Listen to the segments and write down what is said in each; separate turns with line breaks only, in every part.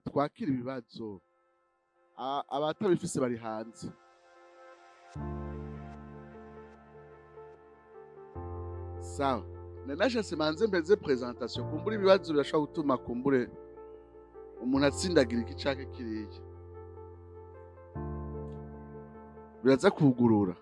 twakira ibibazo abatabifise bari hanze. Sawa, nanashatse manze mbeze presentation kumbura ibibazo birashobora gutuma kumbure umuntu atsindagira iki cake kiriya, biraza kugurura.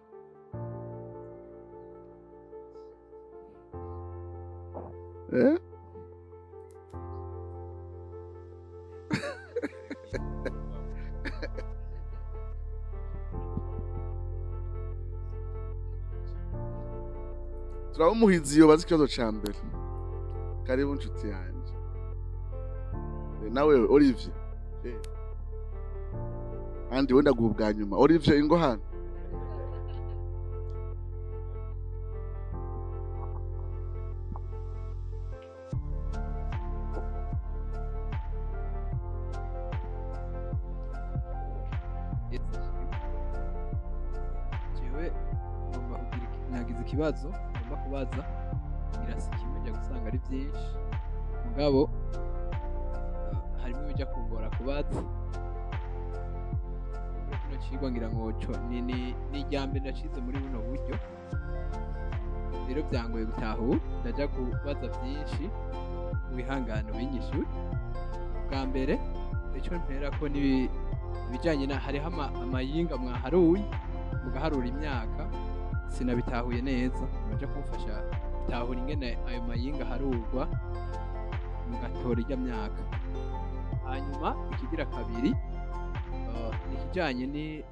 Turamuhizi yo bazi ikibazo ca mbere. Karibu nshuti yanje. Nawe Olivier. Andi wenda gubwa nyuma. Olivier ingo hano.
Jewe ngomba kugira nagize ikibazo ngomba kubaza ngira sikimenya gusanga ari byinshi mugabo harimo ibijya kungora kubaza kino cigwa ngira ngo ni ijambe ndacize muri buno buryo rero byangoye gutahura ndaja kubaza byinshi wihangane winyishure. Bwa mbere icyo ntera ko ni ibijanye na hariho amayinga mwaharuye mugaharura imyaka sinabitahuye neza muje kumfasha bitahura ingene ayo mayinga harurwa mugatora ijya myaka. Hanyuma ikigira kabiri nikijanye ni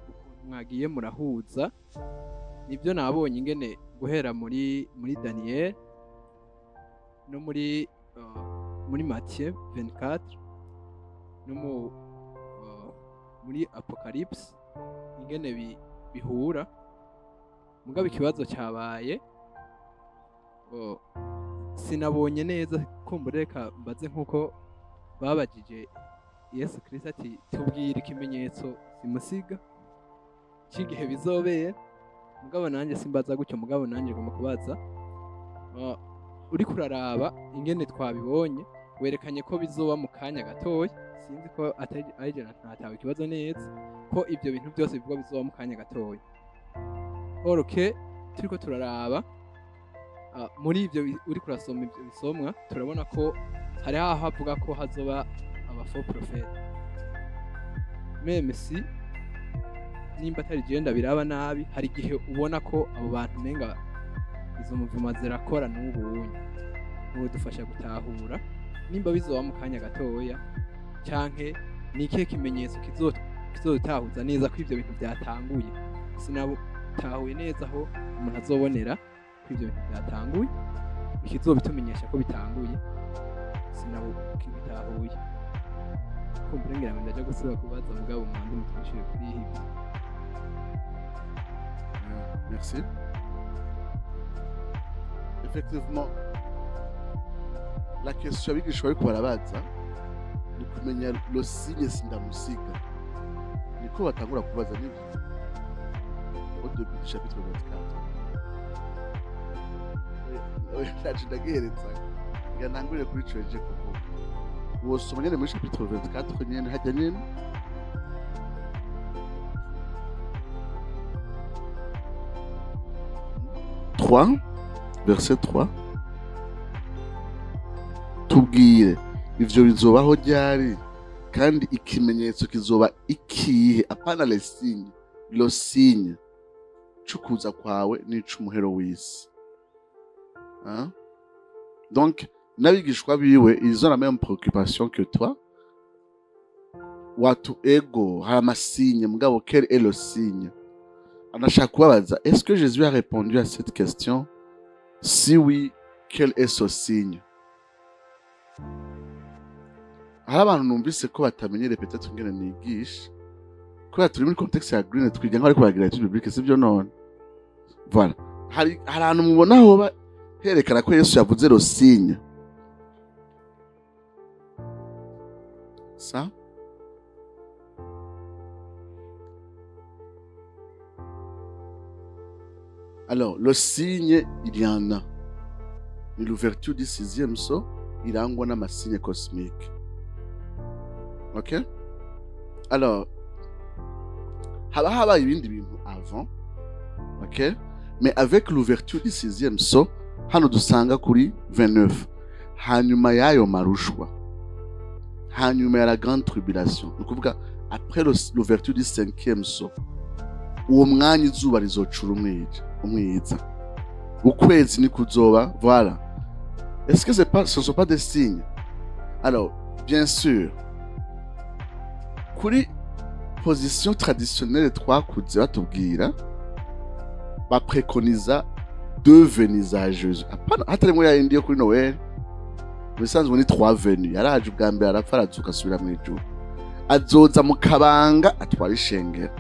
ukuntu mwagiye murahuza nibyo nabonye ingene guhera muri Daniel no muri Matthieu 24 no muri Apocalypse ingene bihura mugabo ikibazo cyabaye sinabonye neza kumbureka mbaze nkuko babajije Yesu Kristo ati tubwire ikimenyetso simusiga cy'igihe bizobera mugabo nanjye simbaza gutyo mugabo nanjye ngomba kubaza uri kuraraba ingene twabibonye werekanye ko bizoba mu kanya gatoya sinzi ko atari ntatawe ikibazo neza ko ibyo bintu byose bivuga bizoba mu kanya gatoya. Oroke turiko turaraba muri ibyo uri kurasoma ibyo bisomwa turabona ko hari aho havuga ko hazoba abafo profete meme si nimba atari genda biraba nabi hari igihe ubona ko abo bantu menga izo muvuma zirakora n'ubunye ubu dufasha gutahura nimba bizoba mu kanya gatoya cyanke ni ikihe kimenyetso kizodutahuza neza ko ibyo bintu byatanguye. Sinabutahuye neza aho umuntu azobonera ko ibyo bintu byatanguye ikizobitumenyesha ko bitanguye sinabutahuye kumbura ngira ngo ndaje gusubira kubaza mugabo umwanda mutwishyure kuri ibi.
Merci. Effectivement, la question abigishwa ariko barabaza ni kumenya lo signe sindamusiga niko batangura kubaza n'ibyo au début du chapitre 24 ndaje ndagiheretsa ngira ntangure kuri coje kuvuga wosoma nyene muri chapitre 24 nyene hajya nyene verset 3 tubwire ivyo bizobaho ryari kandi ikimenyetso kizoba ikihe apana le signe lo signe cukuza kwawe n'icumuhero w'isi. Donc n'abigishwa biwe ils ont la même préoccupation que toi. Watu ego hari amasigne mugabo quel est le signe? Anashaka kubabaza est-ce que Jésus a répondu à cette question? Si oui, quel est ce signe? Hari abantu numvise ko batamenyere peut-être ngene nigisha kubera turi muri contexte ya green twiga nko ariko baragira ati biblique sivyo none. Voilà, hari ahantu mubona ho herekana ko Yesu yavuze le signe. Ça alors le signe il y en a. L'ouverture du 6e sceau irangwa n'amasigne cosmique. ok. Alors haba habaye ibindi bintu avant, ok, mais avec l'ouverture du 6e saut hano dusanga kuri 29, hanyuma y'ayo marushwa, hanyuma ya la grande tribulation, ni ukuvuga après l'ouverture du 5e saut, uwo mwanya izuba rizocura umwiza, ukwezi ni kuzoba, voilà. Est-ce que ce ne sont pas des signes? Alors bien sûr, kuri position traditionnelle twakuze batubwira baprekoniza deux venues za Jésus, apana hatarimo ya indi yo kuri Noel, bisanzwe ni 3 venues. Yaraje ubwa mbere arapfa arazuka asubira mu ijuru, azoza mu kabanga atwara ishengero,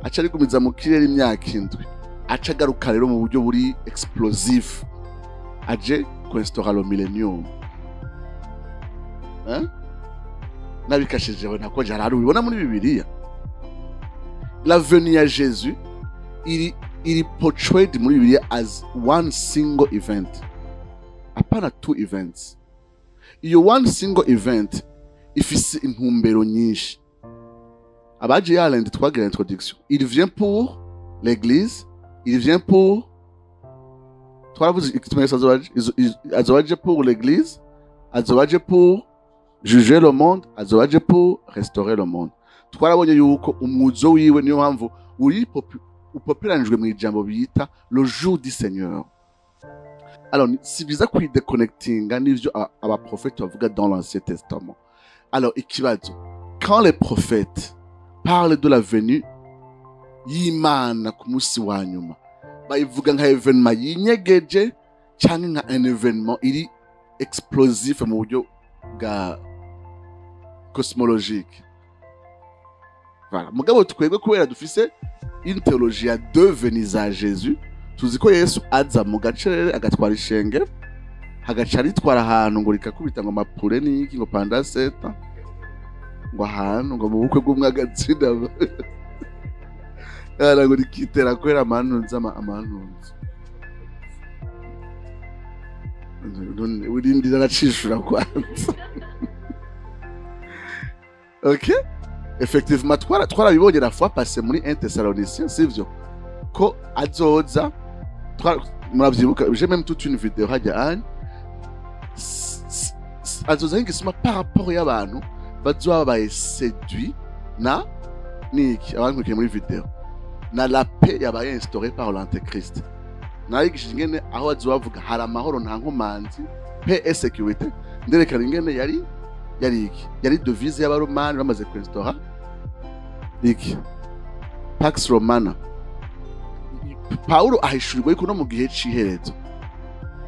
aca arigumiza mu kirere imyaka indwi, aca agaruka rero mu buryo buri explosif, aje kwestora le millennium. Nabikashijeho nako jarari ubibona muri Bibiliya. La venue ya Jésus il portrayed muri Bibiliya as one single event, apana 2 events. Iyo one single event ifise intumbero nyinshi. Abaje yalende twagira introduction, il vient pour l'église, il vient pour twaravuze ikimenyetso azobaje pour l'église, azobaje pour juger le monde, azobaje pour restaurer le monde. Twarabonye yuko umuzo wiwe niyo mpamvu uri upopulanijwe mu ijambo bita le jour du Seigneur. Alors si biza kwideconnectinga n'ivyo abaprofètes bavuga dans l'Ancien Testament. Alors ikibazo, quand les prophètes parlent de la venue y'Imana ku munsi wa nyuma, bayivuga nka événement yinyegeje cyangwa nka un événement iri explosif mu buryo bwa cosmologique. Voilà. Mugabo twebwe kubera dufise une théologie ya 2 venues za Jésus, tuzi ko Yesu aza mu gacerere agatwara ishengero, hagaca aritwara ahantu ngo rikakubita ngo mapure n'iki ngo pendant 7 ans, ngo ahantu ngo mu bukwe bw'umwagatsinda yara ngo rikitera kwera amanunza amanunza urindira nacishura kwanza. Ok, effectivement twarabibonye la fois passée muri 1 Thessaloniciens, sivyo ko azoza, muravyibuka, j'ai même toute une vidéo hajya ani azoza nk'isima par rapport y'abantu bazoba babaye séduit na niki abankurikiye muri vidéo na la paix yabaye instaurée par l'antéchrist. Narigishije ingene aho azoba avuga hari amahoro nta nkomanzi, paix et sécurité, nderekana ingene yari devise y'abaromani bamaze kwestora iki Pax Romana. Paulo ahishurirwa yuko no mu gihe c'iherezo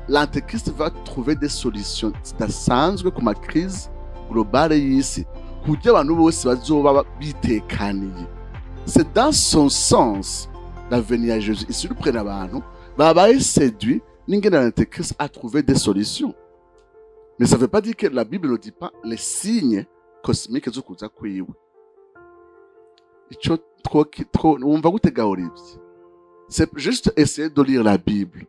l'antéchrist va trouver des solutions zidasanzwe ku ma crise globale y'isi, kuburyo abantu bose bazoba bitekaniye. C'est dans son sens la venue à Jésus isurprend abantu babaye séduit n'ingene l'antéchrist a trouvé des solutions. Mais ça veut pas dire que la Bible ne dit pas les signes cosmiques zo kuza kwiwe. Ico wumva gute gahora ivyo? C'est juste essayer de lire la Bible.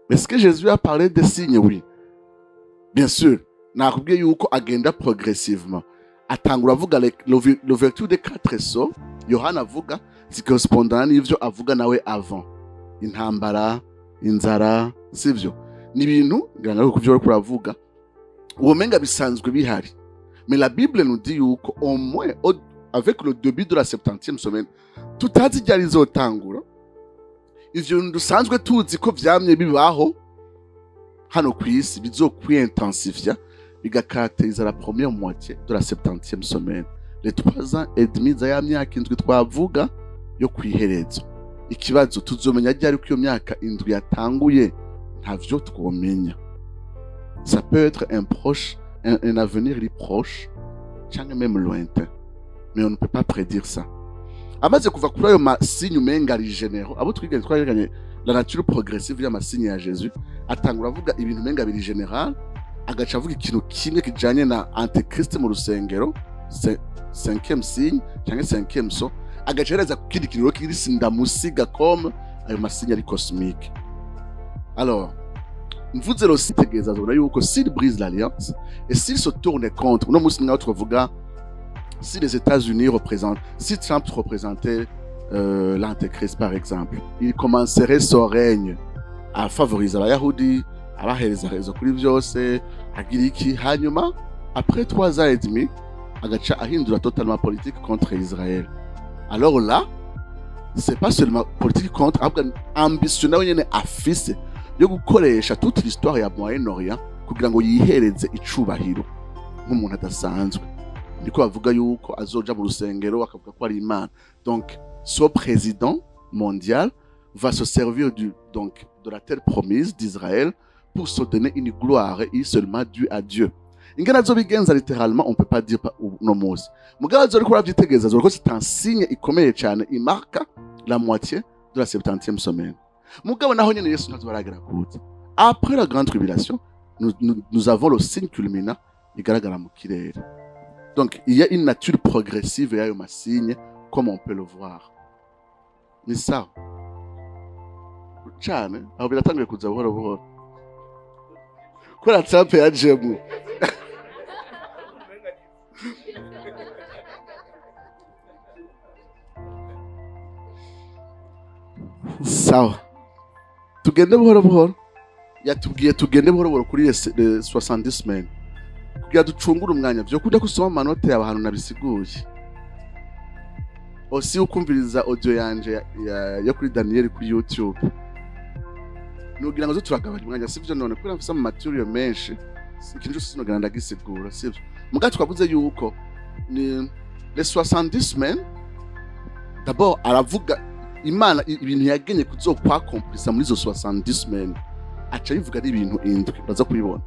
Est-ce que Jésus a parlé des signes? Oui. Bien sûr. Nakubwiye yuko agenda progressivement. Atangura avuga l'ouverture des 4 sceaux, Yohana avuga zikorespondana n'ivyo avuga nawe avant. Intambara, inzara, sivyo? Ni ibintu ngira ngo kuvyo kuravuga ubumenga bisanzwe bihari. Mais la Bible nous dit yuko au moins avec le début de la 70e semaine tutazi ryari izotangura, ivyo dusanzwe tuzi ko vyamye bibaho hano kw'isi bizokwiintensifia bigacaractériser la première moitié de la 70e semaine, les 3 ans et demi za ya myaka indwi twavuga yo kwiherezo. Ikibazo tuzomenya ryari ko iyo myaka indwi yatanguye, ntavyo twomenya. Ça peut être un avenir proche, cyangwa même lointain, mais on ne peut pas prédire ça. Amaze kuva kuri ayo masigne umenga ari généraux, abo twiganye la nature progressive y'amasigne ya Jésus, atangura avuga ibintu umenga biri général, agaca avuga ikintu kimwe kijanye na antéchrist mu rusengero, 5e signe cyangwa 5e so, agaca hereza kindi kintu kiri sindamusiga comme ayo masigne ari cosmique. Alors mvuze lo sitegeza zona yuko s'il brise l'alliance et s'il se tourne contre no musi ngaho twavuga si les États-Unis représentent, si Trump représentait l'Antéchrist par exemple, il commencerait son règne à favoriser abayahudi, abahereza rezo kuri byose, agira iki, hanyuma après 3 ans et demi agaca ahindura totalement politique contre Israël. Alors là, c'est pas seulement politique contre, ahubwo ambition nawe nyene afise yo gukoresha toute l'histoire ya Moyen-Orient kugira ngo yihereze icubahiro nk'umuntu adasanzwe. Niko bavuga yuko azoja mu rusengero akavuga ko ari Imana. Donc ce président mondial va se servir de la terre promise d'Israël pour se donner une gloire et seulement due à Dieu. Ingana zobigenza littéralement on peut pas dire no musi. Mugabo zori ko ravyitegeza zori ko c'est un signe ikomeye cyane imarka la moitié de la 70e semaine. Mugabo naho nyene Yesu ntazobaragira kuza. Après la grande tribulation, nous avons le signe culminant igaragara mu kirere. Donc, il y a une nature progressive et il y a un signe, comme on peut le voir. Mais ça, cyane, aho biratangiye kuza buhoro buhoro. Kora Trump yajemo. Sawa. Tugende buhoro buhoro. Yatubwiye tugende buhoro buhoro kuri les 70 semaines. Kugira ducungura umwanya byo kujya kusoma amanote y'abantu nabisiguye. Osi ukumviriza audio yanje yo kuri Daniel kuri YouTube. Nugira ngo zo turagabanya umwanya sivyo none kuri mfisa mu material menshi. Ikintu cyose sinogana ndagisigura sivyo. Muga twavuze yuko ni les 70 semaines d'abord aravuga Imana ibintu yagenye kuzokwakomplisa muri zo 70 semaines. Aca bivuga ari ibintu indwi baza kubibona.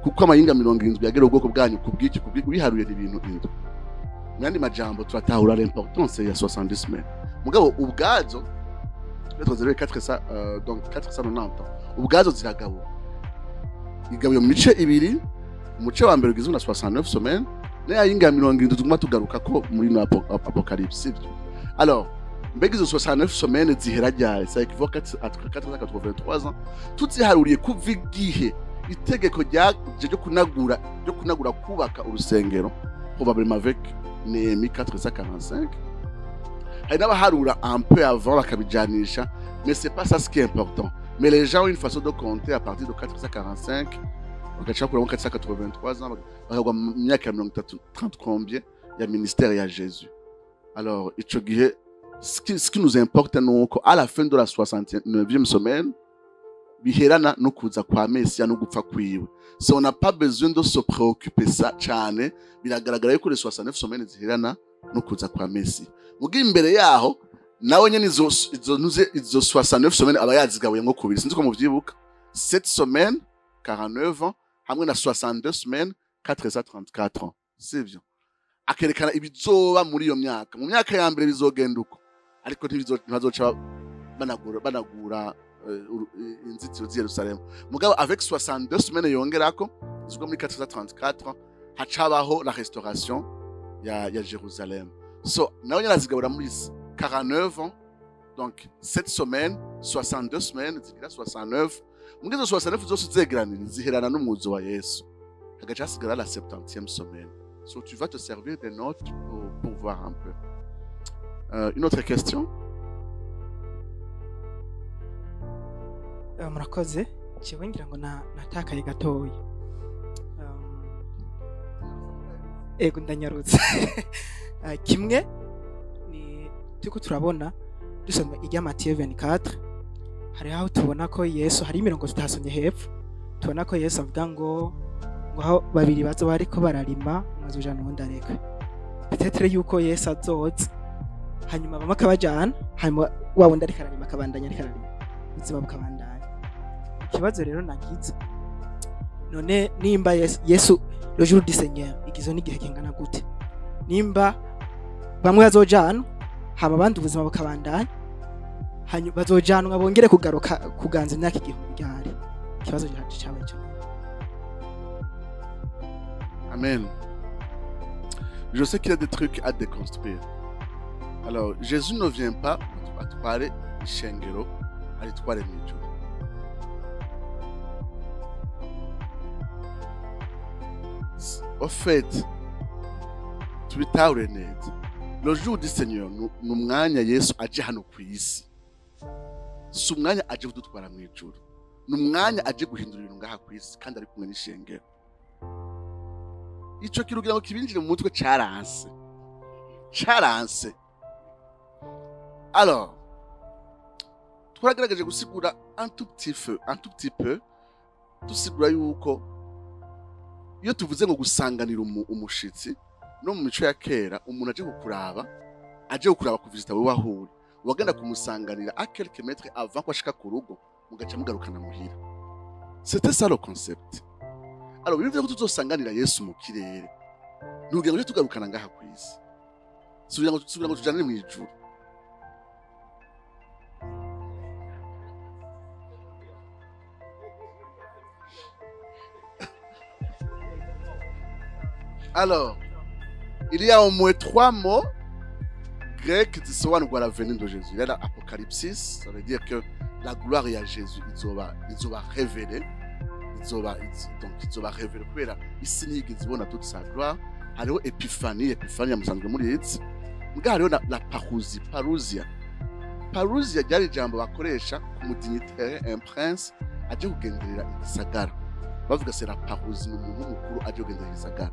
Kuko amayinga 70 yagera ubwoko bwanyu kubwiki biharuye ibintu indwi. Mwandi majambo turatahura l'importance ya 70 semaines. Mugabo ubwazo lettre 4 donc 490 ubwazo ziragabo. Igabuye mu mice ibiri, umuce wa mbere ugizwe na 69 semaines, na yinga 70 tuguma tugaruka ko muri no apocalypse. Alors, mbega izo 69 semaines zihera ryari, ça équivaut à 483 ans, tuziharuriye kuva igihe itegeko ryaje ryo kunagura kubaka urusengero probablement avec Néhémie 445. Hari n'abaharura un peu avant bakabijanisha, mais c'est pas ça ce qui est important. Mais les gens ont une façon de compter à partir de 445, bagaca kuri 483 ans, bakagwa mu myaka 30 combien ya ministère ya Jésus. Alors ico gihe ce qui nous importe nuko à la fin de la 69e semaine biherana no kuza kwa Mesiya no gupfa kwiwe. So on n'a pas besoin de se préoccuper ça cyane, biragaragara yuko les 69 semaines ziherana no kuza kwa Mesiya. Mugi imbere yaho nawe nyene izo 69 semaines aba yazigabuye ngo kubiri sinzi ko muvyibuka. 7 semaines 49 ans hamwe na 62 semaines 434 ans. C'est bien. Akerekana ibizoba muri iyo myaka. Mu myaka ya mbere bizogenda uko. Ariko ntibazoca banagura inzitiro zi Yerusalemu. Mugabo avec 62 semaines yongerako zigwa muri 434 hacabaho la restauration ya Jérusalem. So nawe nyazigabura muri 49 ans, donc 7 semaines, 62 semaines, zigira 69. Mugizo 69 zose zegeranira ziherana n'umuzo wa Yesu. Hagaca hasigara la 70e semaine. So tu vas te servir des notes pour voir un peu. Une autre question?
Murakoze kiwe ngira ngo natakaye gatoya. Ego ndanyarutse. Kimwe ni tuko turabona dusoma ijya Matthieu 24, hari aho tubona ko Yesu hari imirongo tutasomye hepfo, tubona ko Yesu avuga ngo aho babiri bazo bariko bararima mazoja n'undi areka. Peut-être yuko Yesu azoza hanyuma bamwe akabajana hanyuma wa wundi ariko ararima akabandanya ariko ararima ubuzima bukabandanya. Ikibazo rero nagize none nimba Yesu le jour du Seigneur igizo n'igihe kingana gute? Nimba bamwe bazojana hama abandi ubuzima bukabandanya hanyuma bazojanwa bongere kugaruka kuganza imyaka igihumbi gihari. Ikibazo cyawe cyo.
Amen. Je sais qu'il y a des trucs à déconstruire. Alors, Jésus ne vient pas à te parler shengero, à te parler mijo. au fait tubitahure neza le jour du Seigneur ni umwanya Yesu aje hano ku isi si umwanya aje kudutwara mu ijuru ni umwanya aje guhindura ibintu ngaha ku isi kandi ari kumwe n'ishengero ico kirugira ngo kibinjire mu mutwe caranse alors twaragaragaje gusigura un tout petit peu dusigura yuko iyo tuvuze ngo gusanganira umushitsi no mu mico ya kera umuntu aje kukuraba kuvizita we wahuri wagenda kumusanganira a quelques mètres avant ko ashika ku rugo mugaca mugarukana muhira c'était ça le concept alors bivuze ko tuzosanganira Yesu mu kirere nugira ngo tugarukana ngaha ku isi subira ngo tujane mu ijuru alors il y a au moins 3 mots grecs qui sobanura la venue de Jésus. Il y a l'Apocalypse, ça veut dire que la gloire est à Jésus. Ils va révéler. Il va révéler. Kubera isi nigeze ibona toute sa gloire. Hariho Epiphanie yamusanzwe muri itsi. Mbwa hariho la parousia. Parousia ryari ijambo bakoresha ku mudignitaire, un prince aje kugenderera igisagara. Bavuga c'est la parousie, ni umuntu mukuru aje kugenderera igisagara.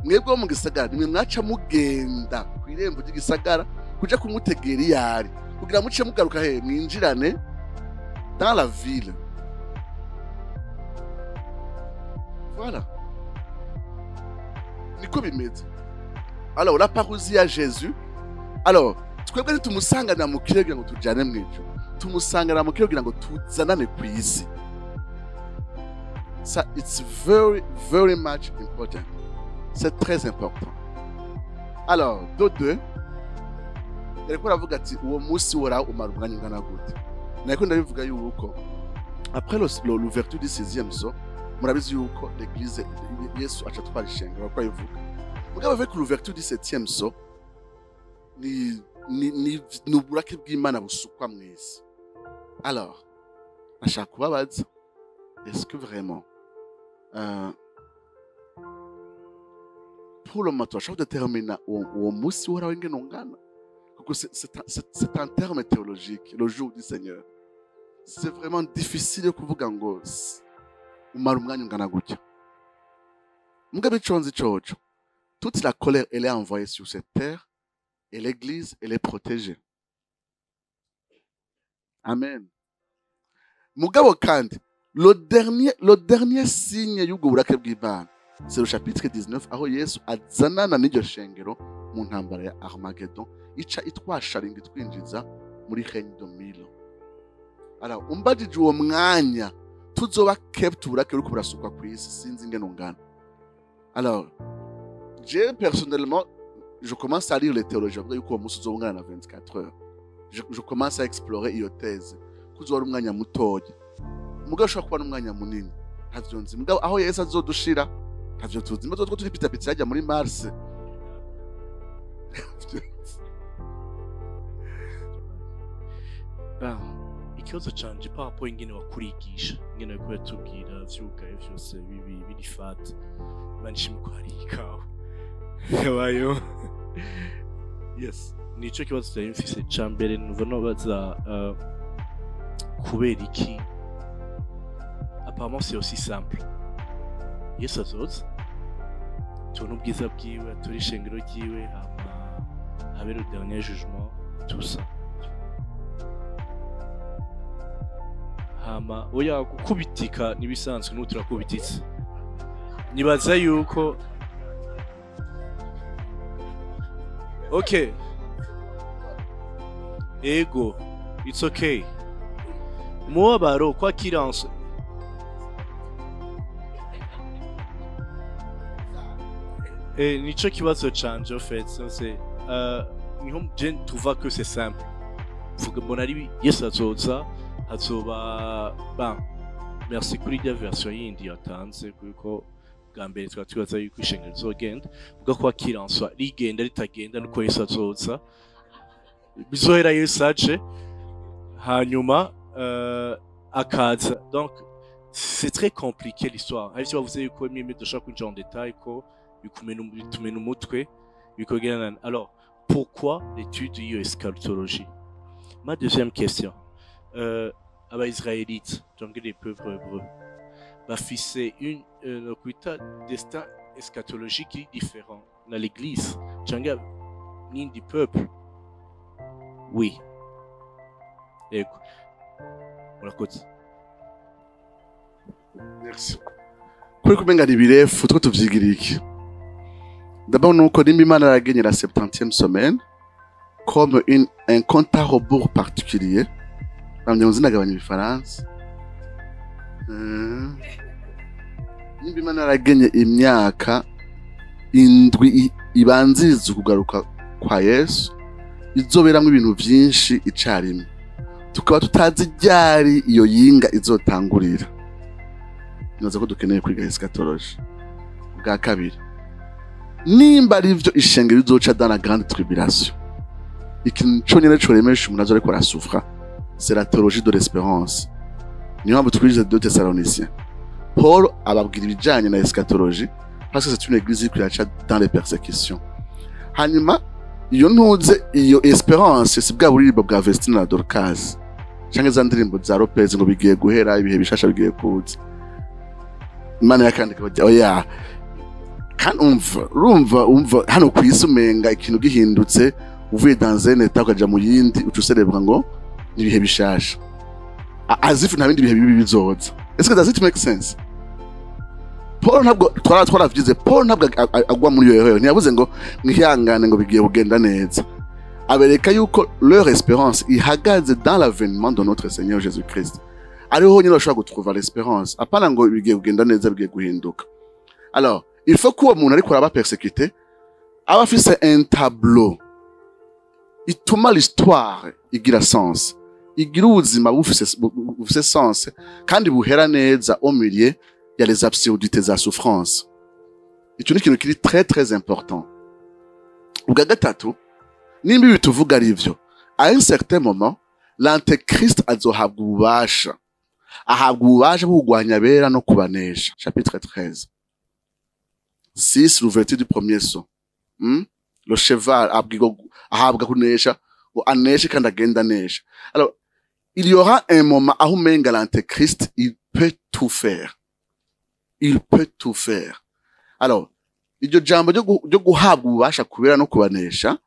Mwebwe mu gisagara nimwe mwaca mugenda ku irembo ry'igisagara kuja kumutegera iyari kugira muce mugaruka he mwinjirane dans la ville. Voilà. Niko bimeze. Alors la parousie à Jésus. Alors twebwe ntitumusangana mu kirere kugira ngo tujane mwijo. Tumusangana mu kirere kugira ngo tuzanane ku isi. Ça it's very much important. C'est très important. Alors, deux, yariko aravuga ati uwo musi wora umara umwanya ungana gute. Nariko ndabivuga yuko après l'ouverture du 16e so, murabizi yuko l'église Yesu acha twara ishengero bakora ivuga. Mugabo avec l'ouverture du 7e so, ni uburake bw'Imana busukwa mwese. Alors, ashaka kubabaza, est-ce que vraiment pour le moment, je vais déterminer au musi wora wengene ungana. C'est un terme théologique, le jour du Seigneur. C'est vraiment difficile de kuvuga ngo umara umwanya ungana gutya. Mugabe iconzi coco. Toute la colère, elle est envoyée sur cette terre et l'église, elle est protégée. Amen. Mugabo kandi, le dernier signe y'ubwo burake bw'Imana, c'est le chapitre 19 aho Yesu azanana n'iryo shengero mu ntambara ya Armageddon ica itwasharinga twinjiza muri règne de mille. Alors umbajije uwo mwanya tuzoba kept burake ruko burasukwa ku isi sinzi ingene ungana. Alors personnellement je commence à lire les théologiens avuga yuko uwo musi uzobungana na 24 heures. Je commence à explorer iyo thèse kuzora umwanya mutoya mugabo ushobora kuba n'umwanya munini ntavyo nzi mugabo aho Yesu azodushira ntavyo tuzi mbazo two turi pitapitsa yajya muri Mars.
Ikibazo canje par rapport ingene wakurigisha ingene ariko yatubwira vyugaye vyose biri fat manishimwe ko hari ikawa yabayo. Yes, nico kibazo cyari mfise ca mbere nuva no baza kubera iki apparemment c'est aussi simple. Yesu azoza tubona ubwiza bwiwe turi ishengero ryiwe hama habe le dernier jugement tout ça. Hama oya gukubitika nibisanzwe n'uturakubititse nibaza yuko okay ego it's okay umubabaro kwa kiranso nico kibazo canje en fait c'est niho je trouve que c'est simple vuga mbona ari Yesu azoza hazoba merci kuri ya version yindi yatanze kuko bwa mbere twatwibaza yuko ishengero rizogenda vuga ko akiranso rigenda ritagenda nuko Yesu azoza bizohera Yesu aje hanyuma akaza. Donc c'est très compliqué l'histoire. Ari cyo bavuze yuko mimi dushaka kwinjira en détail ko bitumena umutwe bikogera. Alors pourquoi l'étude de eschatologie? Ma deuxième question, aba-israélites, donc les peuples hébreux, bafise une destin eschatologique qui est différent dans l'église, cyangwa n'indi peuple. Oui. Yego. Murakoze.
Merci. Kuri kumenga ni birefu two tuvyigira iki? D'abord nuko nimba Imana yaragenye la 70e semaine comme un compte à rebours particulier. Bamye nzinagabanya ibifaransa. Nimba Imana yaragenye imyaka indwi ibanziza kugaruka kwa Yesu, izoberamwe ibintu byinshi icarimwe. Tukaba tutazi ryari iyo yinga izotangurira. Nyoza ko dukeneye kwiga eschatologie. Bwa kabiri, nimba ari byo ishengero bizoca dans la grande tribulation, ikintu cyo nyene cyo remesha umuntu azore ko arasufra, c'est la théologie de l'espérance. Niyo mpamvu twinjiza 2 Thessaloniciens. Paul ababwira ibijanye na eschatologie parce que c'est une église qui acha dans les persécutions. Hanyuma iyo ntuze iyo espérance si bwa buririmbo bwa Vestina na Dorcas canke za ndirimbo za Lopez ngo bigiye guhera ibihe bishasha bigiye kuza. Imana yakandika bati oya kan umva hano kwisumenga ikintu gihindutse uvuye dans un état ukaja mu yindi ucuserebwa ngo ibihe bishasha as if nta bindi bihe bibi bizoza. Est-ce que does it make sense? Paul ntabwo twaravyize, Paul ntabwo agwa muri yo ntiyavuze ngo mwihangane ngo bigiye kugenda neza. Abereka yuko leur espérance ihagaze dans l'avènement de notre Seigneur Jésus-Christ. Ariho nyine bashobora gutrouver l'espérance. Apana ngo bigiye kugenda neza bigiye guhinduka. Alors, il faut ko umuntu ariko araba persécuté aba afise un tableau ituma l'histoire igira sens, igira ubuzima bufise sens kandi buhera neza au milieu ya les absurdités za souffrance. Icyo ni ikintu kiri très important. Ubwa gatatu, nimba bituvuga ari byo, à un certain moment l'antéchrist azohabwa ububasha. Ahabwa ububasha bwo kugwanya bera no kubanesha. Chapitre 13. 6, l'ouverture du premier saut. Le cheval ahabwa kunesha, ngo aneshe kandi agenda anesha. Alors, il y aura un moment aho umenga l'antéchrist il peut tout faire. Il peut tout faire. Alors, iryo jambo ryo guhabwa ububasha kubera no kubanesha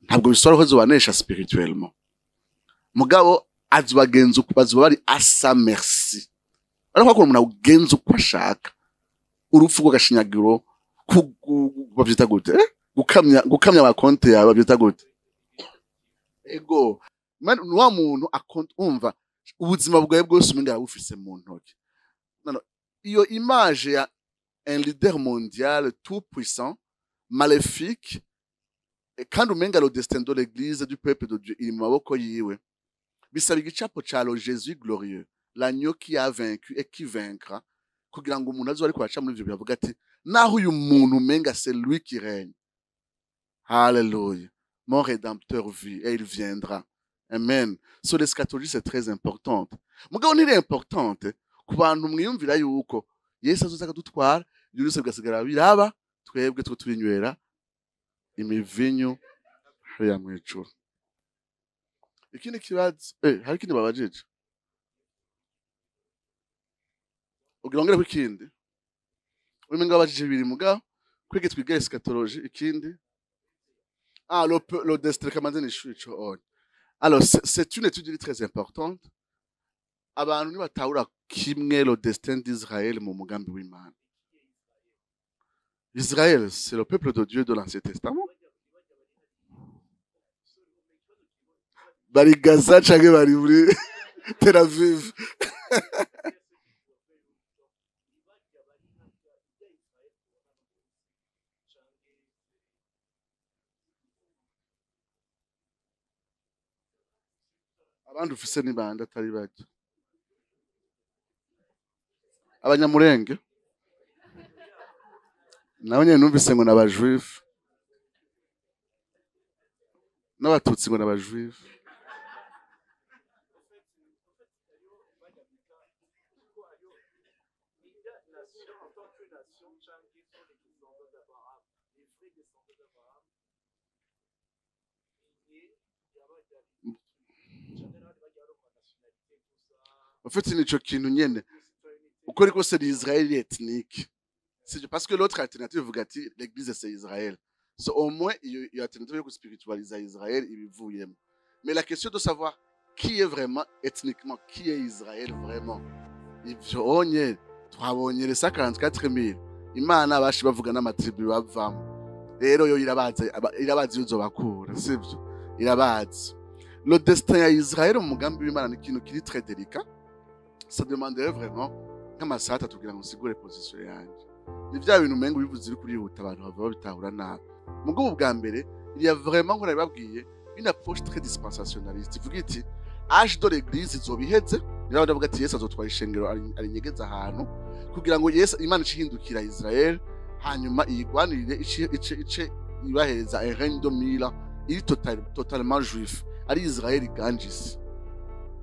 ntabwo bisobanura ko azobanesha spirituellement. Mugabo azobagenza uko bazoba bari à sa merci. Ariko ko umuntu agenza uko ashaka. Urupfu rw'agashinyagiro bavyita gute? Gukamya abakonte yawe bavyita gute? Ego. Man wa muntu akonte umva ubuzima bwawe bwose umenga yabufise mu ntoki. Iyo image ya un leader mondial tout puissant, maléfique, et quand umenga le destin de l'église du peuple de Dieu il maboko yiwe, bisaba igicapo ca le Jésus glorieux, l'agneau qui a vaincu et qui vaincra, kugira ngo umuntu azo ariko aca muri ivyo byavuga ati naho uyu muntu umenga c'est lui qui règne. Alléluia. Mon rédempteur vit et il viendra. Amen. So l'eschatologie c'est très importante. Mugabo ni importante ku bantu mwiyumvira yuko Yesu azoza akadutwara ibyo byose bigasigara biraba twebwe two turinywera imivinyo ya mwicuru. Ikindi kibazo hari ikindi babajije ugira ngere kwikindi umenga babajije bibiri mugabo kwige twiga eschatologie ikindi le destin kamanze ni shuicho on. Alors c'est une étude très importante. Abantu ni batahura kimwe le destin d'Israël mu mugambi w'Imana. Israël, c'est le peuple de Dieu de l'Ancien Testament. Bari Gaza canke bari muri Tel Aviv. Abandi ufise ni bande atari bake? Abanyamurenge naho nyene numvise ngo n'abajuif n'abatutsi ngo n'abajuif. En fait, c'est nico kintu nyene. Uko ariko c'est l'Israël ethnique. C'est parce que l'autre alternative vuga ati l'église c'est Israël. So au moins il y a alternative yo spiritualiser Israël ibivuyemo. Mais la question de savoir qui est vraiment ethniquement, qui est Israël vraiment. Ivyo onye twabonye les 54000. Imana bashi bavuga n'amatribu bavamo. Rero yo irabazi uzobakura, sivyo? Irabazi. Le destin à Israël mu mugambi w'Imana ni ikintu kiri très délicat. Ça demanderait vraiment nk'amasaha atatu kugira ngo nsigure position yanjye. Ni vya bintu umengo bivuze uri kurihuta abantu bava babitahura nabi. Mu bwo bwa mbere, il y a vraiment ngo nababwiye une approche très dispensationaliste. Ivuga iti âge de l'église izobiheze, nira badavuga ati Yesu azotwara ishengero arinyegeza ahantu kugira ngo Yesu Imana icihindukira Israël hanyuma iyigwanirire ice ibahereza un règne de 1000 ans, il totalement juif. Ali Israël igangisi.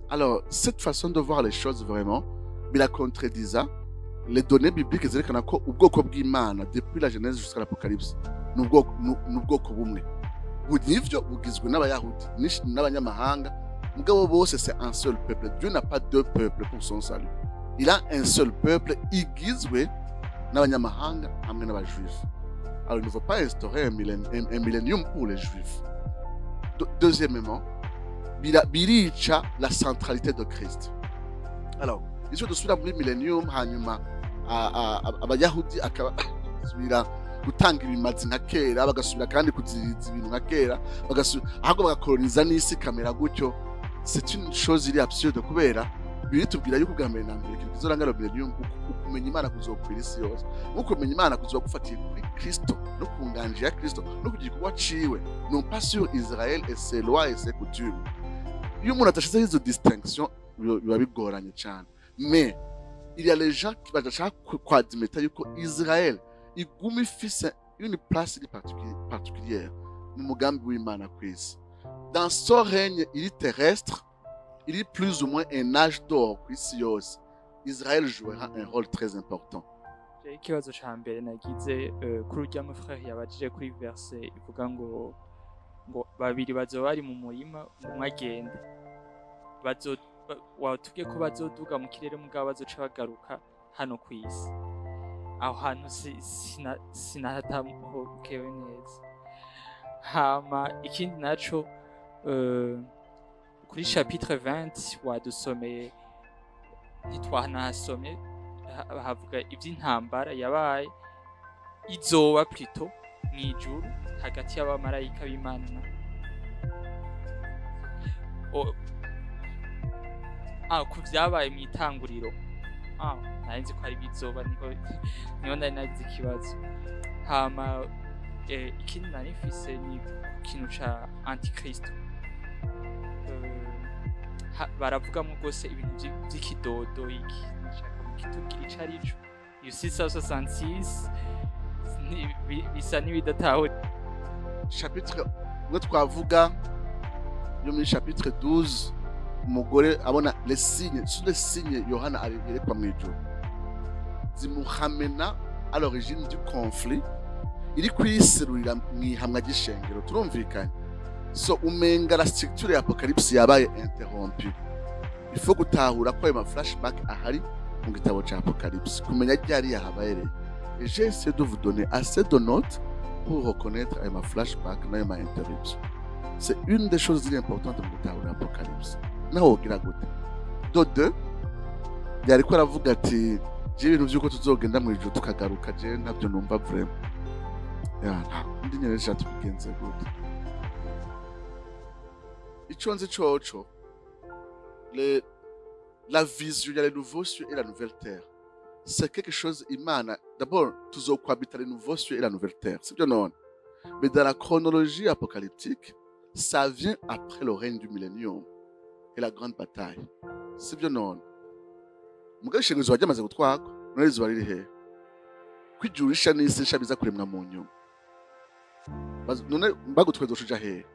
Alors, cette façon de voir les choses vraiment, bila contredisa les données bibliques zerekana ko ubwoko bw'Imana depuis la Genèse jusqu'à l'Apocalypse n'ubwoko bumwe. Nivyo bugizwe n'abayahudi n'abanyamahanga, mugabo bose c'est un seul peuple. Dieu n'a pas deux peuples pour son salut. Il a un seul peuple igizwe n'abanyamahanga hamwe n'abajuifs. Alors, il ne faut pas instaurer un millénium pour les juifs. Deuxièmement, birica la centralité de Christ. Alors, icyo dusubira muri millennium hanyuma abayahudi akabasubira gutanga ibimazi nka kera, bagasubira kandi kuziriza ibintu nka kera, ahubwo bagakoloniza n'isi kamera gutyo. C'est une chose iri absurde kubera biritubwira yuko bwa mbere na mbere ikintu kizoranga millennium ukumenya Imana kuzokwira isi yose. Ukumenya Imana kuzogufatiye kuri Kristo no ku nganje ya Kristo no kugira kuba ciwe, non pas sur Israël et ses lois et ses coutumes. Iyo umuntu atashize izo distinction biba bigoranye cyane. Mais il y a les gens qui badashaka kwadimeta yuko Israël iguma ifise une place particulière mu mugambi w'Imana kw'isi. Dans son règne il est terrestre, il est plus ou moins un âge d'or kw'isi yose. Israël jouera un rôle très important.
Ikibazo ca mbere nagize kuri urya mufrère yabajije kuri verse ivuga ngo babiri bazoba bari mu murima umwe agende, watubwiye ko bazoduga mu kirere mugabo bazoca bagaruka hano ku isi. Aho hantu sinahatamukewe neza. Hama ikindi naco kuri chapitre 20 wadusomeye ntitwanahasomye, havuga iby'intambara yabaye izoba plutôt mw'ijuru hagati y'abamarayika b'Imana ku vyabaye mw'itanguriro. Narinzi ko ari bizoba, niho nari nagize ikibazo. Hama ikindi nari mfise ni ikintu ca antikristo. Baravugamo rwose ibintu vy'ikidodo, kitubwira ico arico. Iyo 666 bisa n'ibidataho.
Chapitre ngo twavuga yo muri chapitre 12 umugore abona les signes Yohana arerekwa mu ijuru zimuhamena à l'origine du conflit iri kwiserurira mwihamwa gishengero. Turumvikanye. So umenga la structure ya Apocalypse yabaye interrompue. Il faut gutahura ko ayo flashback ahari mu gitabo cya Apocalypse, kumenya ryari yahabaye. Et j'ai essayé de vous donner assez de notes pour reconnaître ayo flashback na ayo interruption. C'est une des choses importantes mu gutahura Apocalypse. Naho ugira gute? Deux, yari ko aravuga ati je ibintu byuko tuzogenda mu ijuru tukagaruka, je ntabyo numva vraiment. Ndi nyene cyatu bigenze gute. Ico nzi coco la vision ya le nouveau cieux et la nouvelle terre, c'est quelque chose Imana. D'abord tuzokwabita le nouveau cieux et la nouvelle terre, c'est bien non. Mais dans la chronologie apocalyptique, ça vient après le règne du millénium et la grande bataille, c'est bien non. Mugabe ishengezo wajyamaze gutwako none zuba riri he kwijurisha n'isi shabiza kuremwa mu nyuma none mbagutwe doshuja he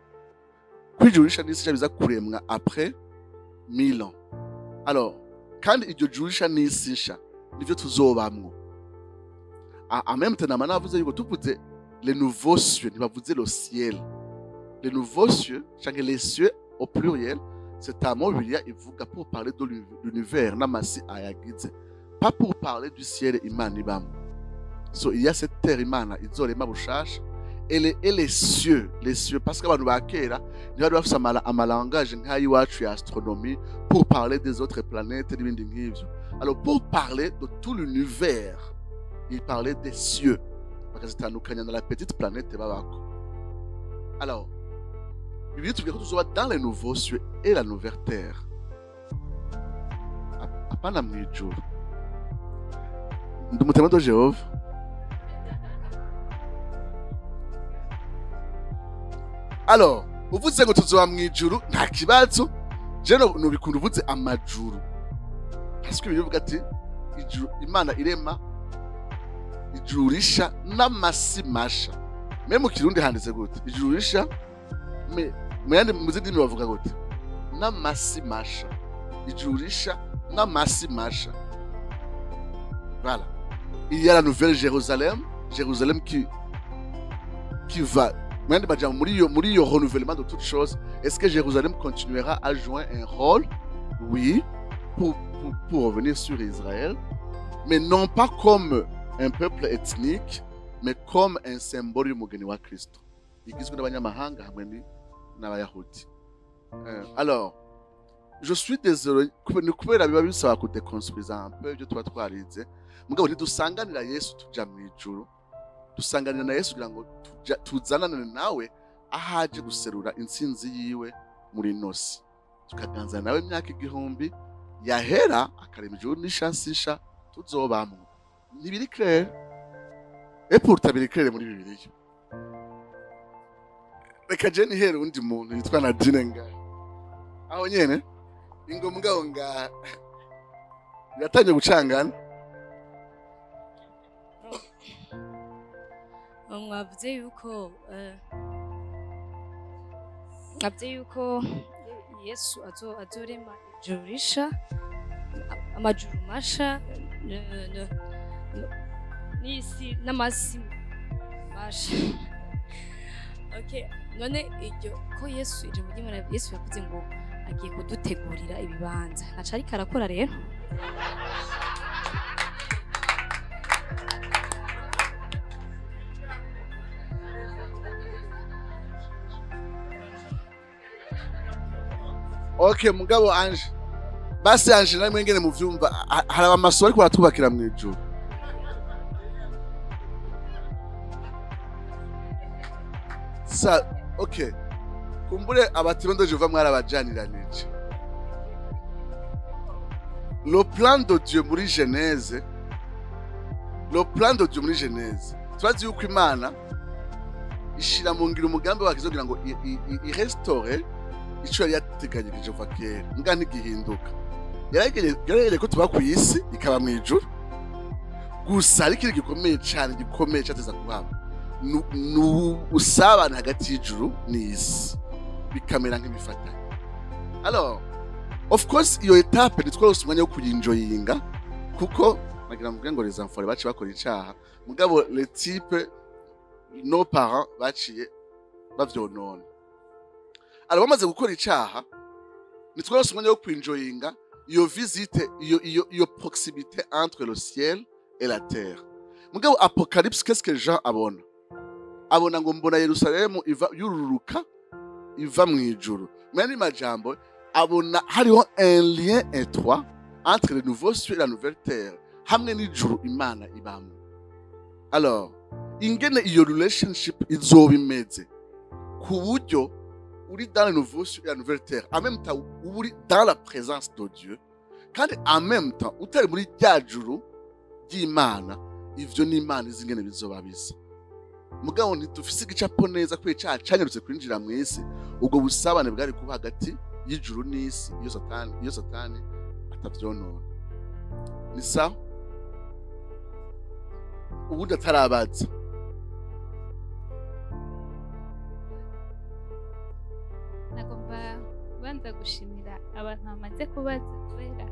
kwijurisha n'isi shabiza kuremwa après 1000 ans. Alors kandi iryo jurisha n'isi sha nivyo tuzobamwo en même temps namana bavuze yuko tuvuze les nouveaux cieux ntibavuze le ciel. Les nouveaux cieux cyangwa les cieux au pluriel c'est un mot Bibiliya ivuga pour parler de l'univers n'amasi ayagize, pas pour parler du ciel Imana ibamo. So il y a cette terre Imana izorema bushasha et les cieux parce que abantu ba kera ntibari bafise amalangage nk'ayiwacu ya astronomie pour parler des autres planètes n'ibindi nk'ivyo. Alors pour parler de tout l'univers, il parlait des cieux bakazitandukanya na la petite planète babako. Alors Bibiliya tubwira ko tuzoba dans les nouveaux cieux et la nouvelle terre, apana mwijuru. Ndi umutima de Jehova. Alors uvuze ngo tuzoba mwijuru nta kibazo, je nubikunda uvuze amajuru parce que bivuga ati ijuru Imana irema ijuru risha n'amasi masha. Meme mu Kirundi handitse gute ijuru risha muyandi muzindi bavuga gute n'amasi masha. Ijuru risha n'amasi masha. Voilà, il y a la nouvelle Jérusalem qui va muri yo renouvellement de toutes choses. Est-ce que Jérusalem continuera à jouer un rôle? Oui, pour revenir sur Israël, mais non pas comme un peuple ethnique, mais comme un symbole y'umugeni wa Kristo igizwe n'abanyamahanga hamwe n'abayahudi. Alors je suis désolé kubera biba bisaba kudeconstruire un peu ibyo tuba twarize, mugabo ntidusanganira Yesu tuja mwijuru, dusanganira na Yesu kugira ngo tuzanane nawe ahaje guserura intsinzi yiwe muri nosi, tukaganzana nawe imyaka 1000 yahera akarema ijuru n'ishansisha tuzobamwe. Ntibiri clair et pourtant biri clair muri Bibiliya. Reka je nihere undi muntu yitwa Nadine nga aho nyene ingombwa nga yatangiye gucangana.
Mwavuze yuko Yesu azorema ijuru risha amajuru masha n'isi n'amasi masha. Okay, none iryo ko Yesu ije mu Imana, Yesu yavuze ngo agiye kudutegurira ibibanza, naca ariko arakora rero.
Okay mugabo Ange, basi Ange namwe ngene mu vyumva hari amaso ariko baratubakira mu ijuru. Sa okay, kumbure abatirondo Jehova mwarabajaniranice. Le plan de Dieu muri Genèse, twazi yuko Imana ishira mu ngiro umugambi wakizogira ngo irestore ico yari yateganyirije kuva kera, mbwa ntigihinduka. Yaragereye ko tuba ku isi ikaba mu ijuru, gusa ari kiri gikomeye cyateza kuhaba usabana hagati y'ijuru n'isi bikamera nk'ibifatanye. Alors of course iyo etape nitwose umwanya wo kuyinjoyinga, kuko nagira mvuge ngo les enfants baci bakora icaha, mugabo le type nos parents baciye bavyonona. Alors bamaze gukora icaha nitwose umwanya wo kwinjoyinga iyo visite iyo proximité entre le ciel et la terre. Mugabo Apocalypse, qu'est-ce que Jean abona ngo mbona Yerusalemu yururuka iva mu ijuru. Mani majambo abona hariho un lien étroit entre le nouveau ciel et la nouvelle terre, hamwe n'ijuru Imana ibamo. Alors ingene iyo relationship izoba imeze ku buryo uri dans le nouveau ciel et la nouvelle terre, en même temps uri dans la présence de Dieu, kandi en même temps utari muri rya juru ry'Imana, ivyo n'Imana izingene bizoba bisa. Mugabo ntitufise igicapo neza kwe canyarutse kwinjira mu isi, ubwo busabane bwari kuba hagati y'ijuru n'isi iyo satani atavyonona. Ni sawa ubundi atarabaza.
Nagomba kubanza gushimira abantu bamaze kubaza, kubera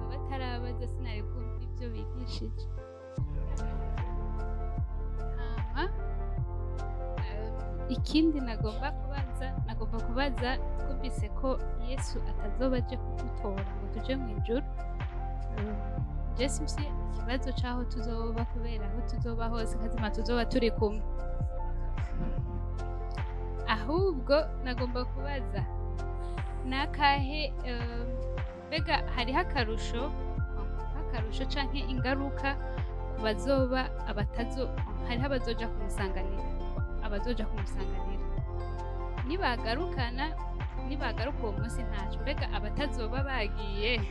batarabaza sinari kumva ibyo bigisha. yigishije. Hama ikindi nagomba kubaza twumvise ko Yesu atazoba aje kudutora ngo tuje mu ijuru. Jesi msi ikibazo c'aho tuzoba kubera aho tuzoba hose kazima tuzoba turi kumwe. Ahubwo nagomba kubaza nakahe mbega hariho akarusho canke ingaruka ku bazoba hariho abazoja kumusanganira nibagaruka uwo munsi ntaco, mbega abatazoba bagiye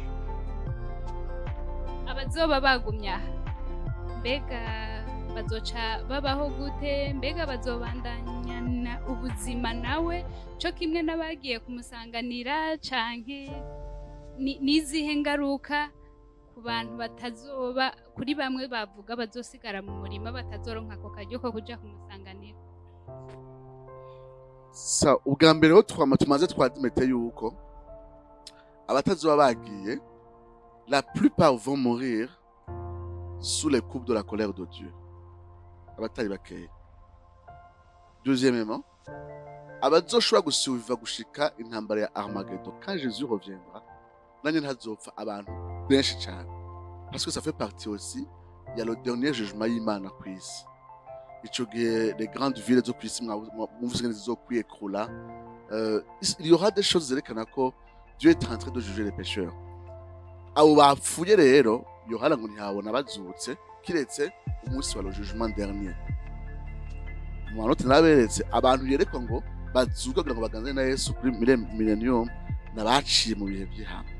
abazoba bagumye aha mbega bazoca babaho gute, mbega bazobandanyana ubuzima nawe co kimwe n'abagiye kumusanganira canke nizihe ngaruka ku bantu batazoba kuri bamwe bavuga bazosigara mu murima batazoronka ako karyo ko kuja kumusanganira.
Ubwa mbere ho tumaze twadimete yuko abatazoba bagiye la plupart vont mourir sous les coups de la colère de Dieu. Abatari bakeya. Deuxièmement, abazoshobora gusubiva gushika intambara ya Armageddon quand Jésus reviendra, nanye ntazopfa abantu benshi cyane. Parce que ça fait partie aussi, il y a le dernier jugement y'Imana ku isi. Ico gihe les grandes villes zo ku isi mwumvise zo kwiyekrola, il y aura des choses zerekana ko Dieu est en train de juger les pécheurs. Abo bapfuye rero Yohana ngo ntihabona bazutse kiretse umunsi wa le jugement dernier. Mu manota naberetse abantu yerekwa ngo bazuka kugira ngo baganze na Yesu kuri millennium nabaciye mu bihe by'ihanga.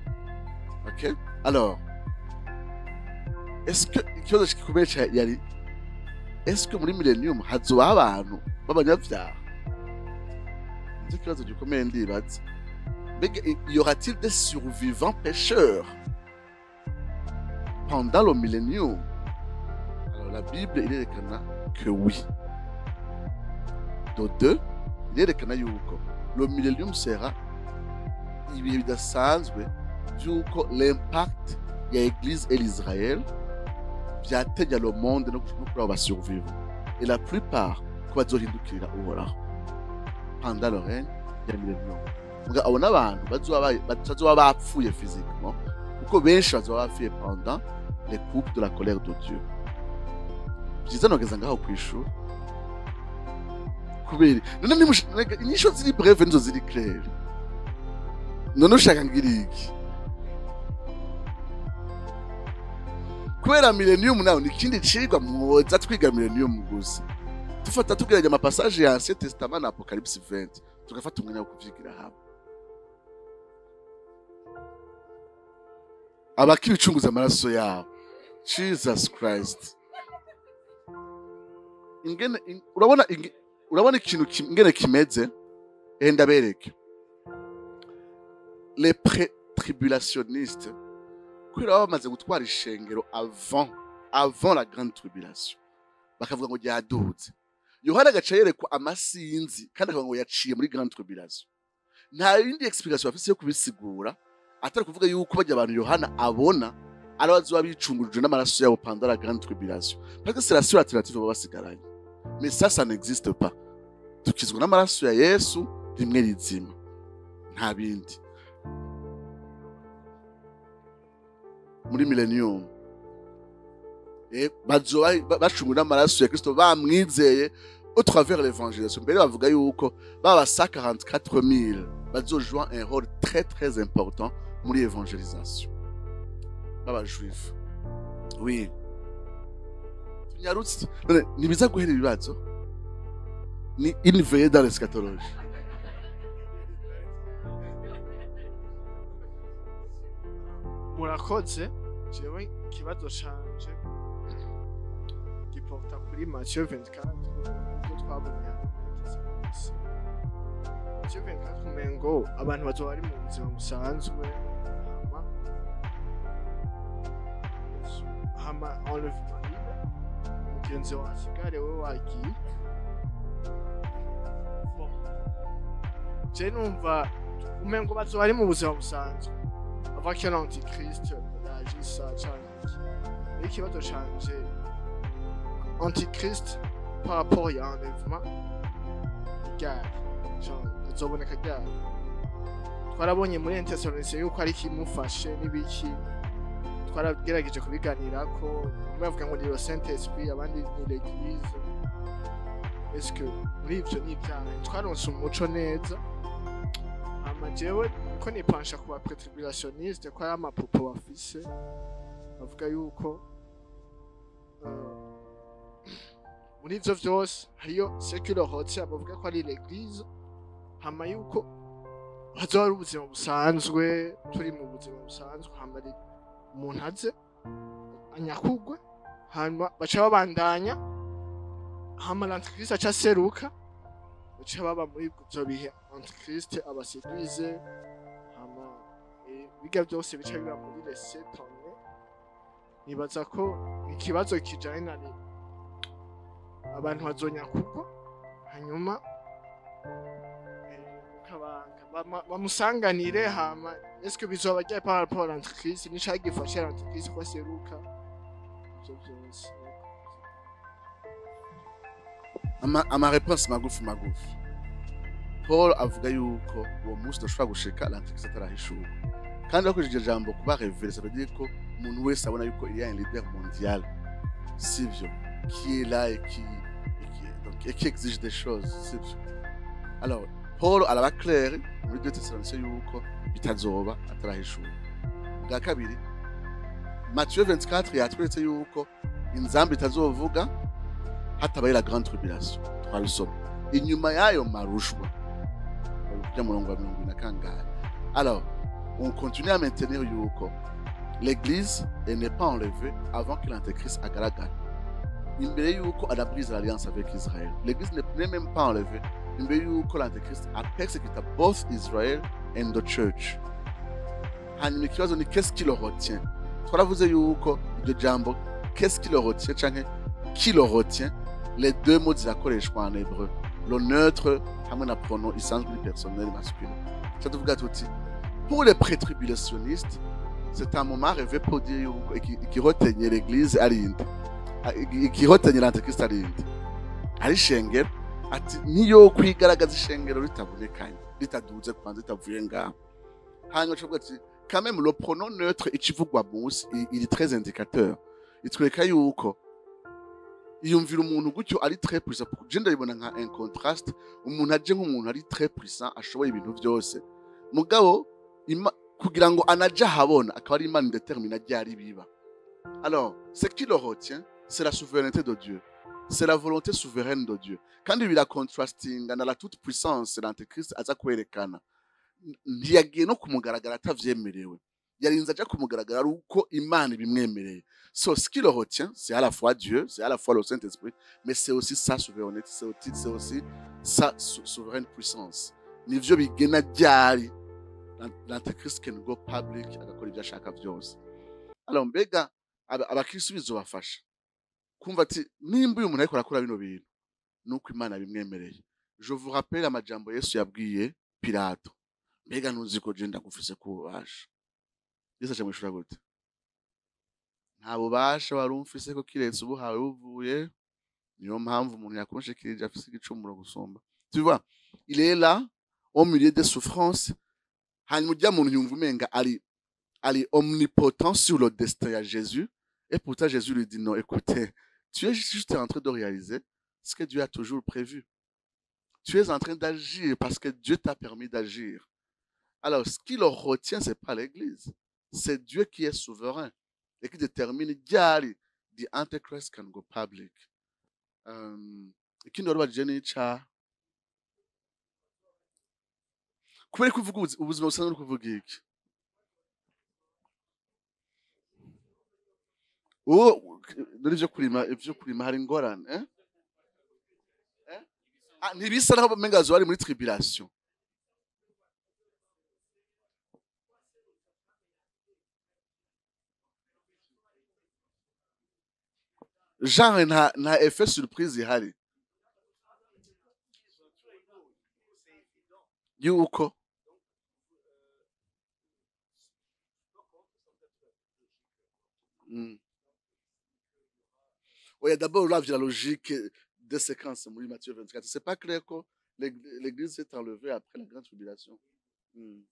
OK? Alors, est-ce que ikibazo kikomeye yari est-ce que muri millennium hazoba abantu b'abanyabyaha? Nicyo kibazo gikomeye ndibaza. Mbega y aura-t-il des survivants pécheurs pendant le millénium? Alors la Bible il yerekana que oui. De deux, il yerekana yuko le millénium sera ibihe bidasanzwe byuko l'impact ya Église et l'Israël byatenya le monde no kuri abo basurvivre. Et la plupart ko bazohindukirira uhoraho pendant le règne ya millénium. Muga abona abantu bazoba bapfuye physiquement kuko benshi bazoba bapfuye pendant les coups de la colère de Dieu. Byiza nogeza ngaho kwishura kubera none inyisho ziri breve nizo ziri clair. None ushaka ngiriki kubera millennium nawe ni kindi cigwa mwoza twiga millennium gusa tufata tugeranya ama passage ya Ancien Testament na Apocalypse 20 tugafata umwanya wo kuvyigira hamwe. Abakibicunguza amaraso yabo Jesus Christ. Urabona ikintu ingene kimeze enda bereke les pré-tribulationnistes kwira bamaze gutwara ishengero avant la grande tribulation bakavuga ngo ryaduze. Yohana gaca yerekwa amasinzi kandi akavuga ngo yaciye muri grande tribulation. Nta yindi explication bafise yo kubisigura atari kuvuga yuko bajya abantu Yohana abona ari bazoba bicunguruje n'amaraso yabo pendant la grande tribulation. Parce que c'est la seule alternative basigaranye. Mais ça n'existe pas. Tukizwa n'amaraso ya Yesu rimwe rizima. Nta bindi. Muri millennium bazoba bacungura n'amaraso ya Kristo bamwizeye au travers l'évangélisation. Mbere bavuga yuko baba 144 000 bazojouer un rôle très très important muri évangélisation. Baba juif. Oui. Tunyarutse. None nibiza guhera ibibazo. Ni une veillée dans l'eschatologie.
Murakoze. Jewe ikibazo canje giporta kuri Matthieu 24 ubwo twabonye Matthieu 24 umengo abantu bazoba bari mu buzima busanzwe hama enlèvement umugenzi wa Kigali we wagiye je numva umengo bazoba bari mu buzima busanzwe avant que l'antichrist agisse cyane iki rero ikibazo canje antichrist par rapport ya enlèvement ryari azoboneka ryari twarabonye muri Thessaloniciens yuko ari kimufashe n'ibiki twaragerageje kubiganirako bamwe bavuga ngo ni le Saint Esprit abandi ni l'église est-ce que muri ivyo ni ibyaha twaronse umuco neza hama jewe ko nipansha ku ba prétribulationniste ko ari amapopo bafise bavuga yuko muri ivyo vyose hariyo secular hote bavuga ko ari l'église hama yuko hazoba ari ubuzima busanzwe turi mu buzima busanzwe hama umuntu aze anyakugwe hanyuma baca babandanya hama l'antichrist aca aseruka baca baba muri ivyo bihe antichrist abaseduize hama biga byose bica biba muri les 7 ans nibaza ko ikibazo kijanye na abantu bazonyakugwa hanyuma bamusanganire hama eske bizoba rya par rapport à l'antichrist ni cyagiye gifasha l'antichrist ko seruka ivyo byose
ama réponse magufi Paul avuga yuko uwo munsi udashobora gushika l'antichrist atarahishuka kandi bakoresheje jambo kuba révélé ça veut dire ko umuntu wese abona yuko il y a un leader mondial sivyo qui est là et qui exige des choses sivyo alors Paul araba clair muri 2 Thessaloniciens yuko bitazoba atarahishuka bwa kabiri Matthieu 24 yatweretse yuko inzambi itazovuga hatabaye la grande tribulation twabisoma inyuma yayo marushwa ya murongo wa 20 na kangahe alors on continue à maintenir yuko l'église n'est pas enlevée avant que l'antéchrist agaragare imbere yuko adabrise l'alliance avec Israël l'église n'est même pas enlevée imbere yuko l'antéchrist a persécuté both Israel and the church hanyuma ikibazo ni qu'est-ce qui le retient twaravuze yuko iryo jambo qu'est-ce qui le retient canke qui le retient les deux mots zirakoreshwa en hébreu le neutre hamwe na pronom isanzwe ni personnel masculin ça tuvuga tuti pour les prétribulationnistes c'est un moment rêvé pour dire yuko qui retient l'église arinde qui retient l'antéchrist arinde ari shengero ati niyo kwigaragaza ishengero ritabonekanye ritaduze kwanza ritavuye ngaho hanyuma cyo ati quand même le pronom neutre ikivugwa munsi il est très indicateur itwereka yuko iyumvira umuntu gutyo ari très puissant je ndabibona nka un contraste umuntu aje nk'umuntu ari très puissant ashoboye ibintu byose mugabo kugira ngo anaja habona akaba ari imana indéterminée ryari biba alors ce qui le retient c'est la souveraineté de Dieu c'est la volonté souveraine de Dieu kandi bira contrasting na la toute puissance l'antéchrist aza kwerekana ntiyagiye no kumugaragara atavyemerewe yarinze aja kumugaragara uko imana ibimwemereye so ce qui le retient c'est à la fois Dieu c'est à la fois le Saint-Esprit mais c'est aussi sa souveraineté c'est aussi sa souveraine puissance nivyo bigena ryari l'antéchrist can go public agakora ibyo ashaka byose alors mbega abakristo bizobafasha kumva ati nimba uyu muntu ariko arakora bino bintu nuko imana bimwemereye je vous rappelle amajambo Yesu yabwiye Pilato mbega ntuzi ko je ndagufise kubasha Yesu aje mwishura gute nta bubasha wari umfise ko kiretse ubuhawe buvuye niyo mpamvu umuntu yakonshikirije afise igicumuro gusomba tu vois il est là au milieu des souffrances hanyuma ujya muntu yumva umenga ari omnipotent sur le destin à Jésus et pourtant Jésus lui dit non écoutez tu es juste en train de réaliser ce que Dieu a toujours prévu tu es en train d'agir parce que Dieu t'a permis d'agir alors ce qui le retient c'est pas l'église c'est Dieu qui est souverain et qui détermine diari the antichrist can go public ikindi wari wajene cha kubera kuvuga ubuzima busanzwe no kuvuga iki ivyo kurima hari ingorane ntibisa naho mengazo bari muri tribulation genre nta effet surprise ihari yuko Mm. Oui, d'abord, là, la logique des séquences, muri Matthieu 24. C'est pas clair que l'Église s'est enlevée après la grande tribulation. Mm.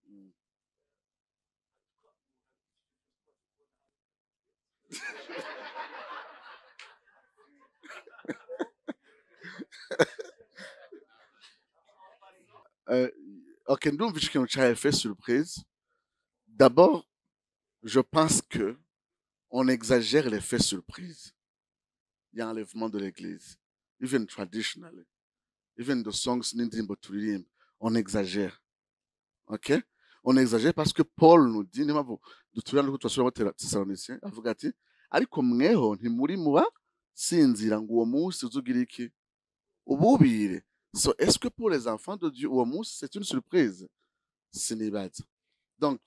Mm. Ok, nous, vu qu'on a fait surprise, d'abord, je pense que on exagère l'effet surprise. Il y a enlèvement de l'Église. Even traditionally. Even the songs n'indirimbo turirimba. On exagère. Ok? On exagère parce que Paul nous dit, niyo mpamvu duturira nuko twasubira batera Thessaloniciens, avuga ati, ariko mweho ntimuri muba sinzira ngo uwo munsi uzugira iki? Ububire. So, est-ce que pour les enfants de Dieu, uwo munsi, c'est une surprise? Sinibaza. Donc,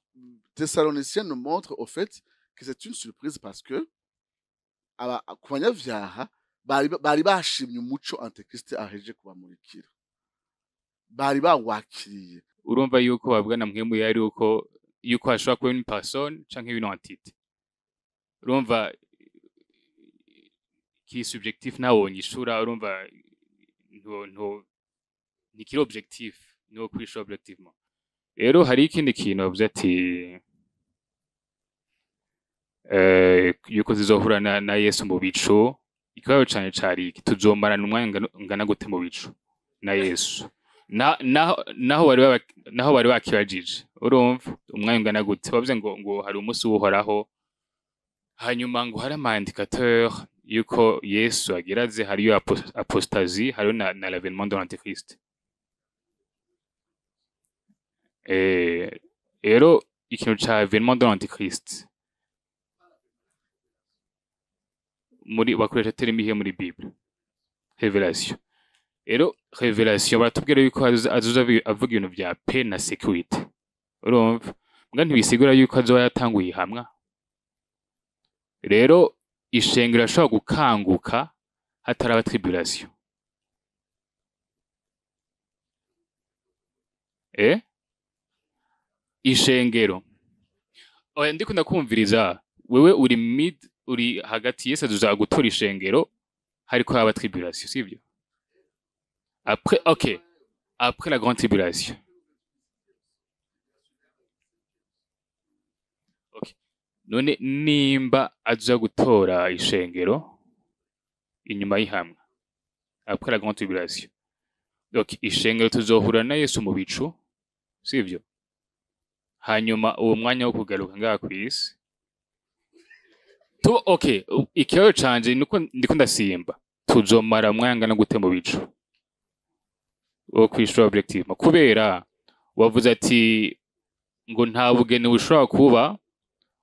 Thessaloniciens nous montre au fait que c'est une surprise parce que ku banyabyaha bari bashimye umuco antikristo aheje kubamurikira, bari bawakiriye.
urumva yuko babwana mwemu yari yuko hashobora kuba une personne canke une entité. Urumva ki subjectif nawo nyishura, urumva ntikiri objectif, no kwisha objectivement. Rero hari ikindi kintu bavuze ati yuko zizohura na Yesu mu bicu. Ikibazo cane cari iki, tuzomarana umwanya ngana gute mu bicu na Yesu? Naho bari bakibajije, urumva umwanya ungana gute? Bavuze ngo hari umunsi uhoraho, hanyuma ngo hari ama indicateur yuko Yesu ageraze, hariyo apostasie, hariyo na l'avènement de l'antichrist. Rero ikintu ca avènement de l'antichrist muri bakoresha terimi ihe muri Bible, révélation. Rero révélation baratubwira yuko azoza avuga ibintu vya paix na sécurité, urumva mbwa ntibisigura yuko azoba yatanguye hamwe. Rero ishengero ashobora gukanguka hataraba tribulation. Ishengero oya ndiko ndakumviriza wewe uri hagati Yesu azoza gutora ishengero hariko haba tribulation, sivyo? Après la grande tribulation. Okay. None nimba azoza gutora ishengero inyuma y'ihamwe après la grande tribulation, donc ishengero tuzohura na Yesu mu bicu, sivyo? Hanyuma uwo mwanya wo kugaruka ngaha kw'isi okay, ikibazo canje ndiko ndasimba, tuzomara mwanga no gute mu bicu wo kwishura objective, kubera wavuze ati ngo nta bugeni bushobora kuba,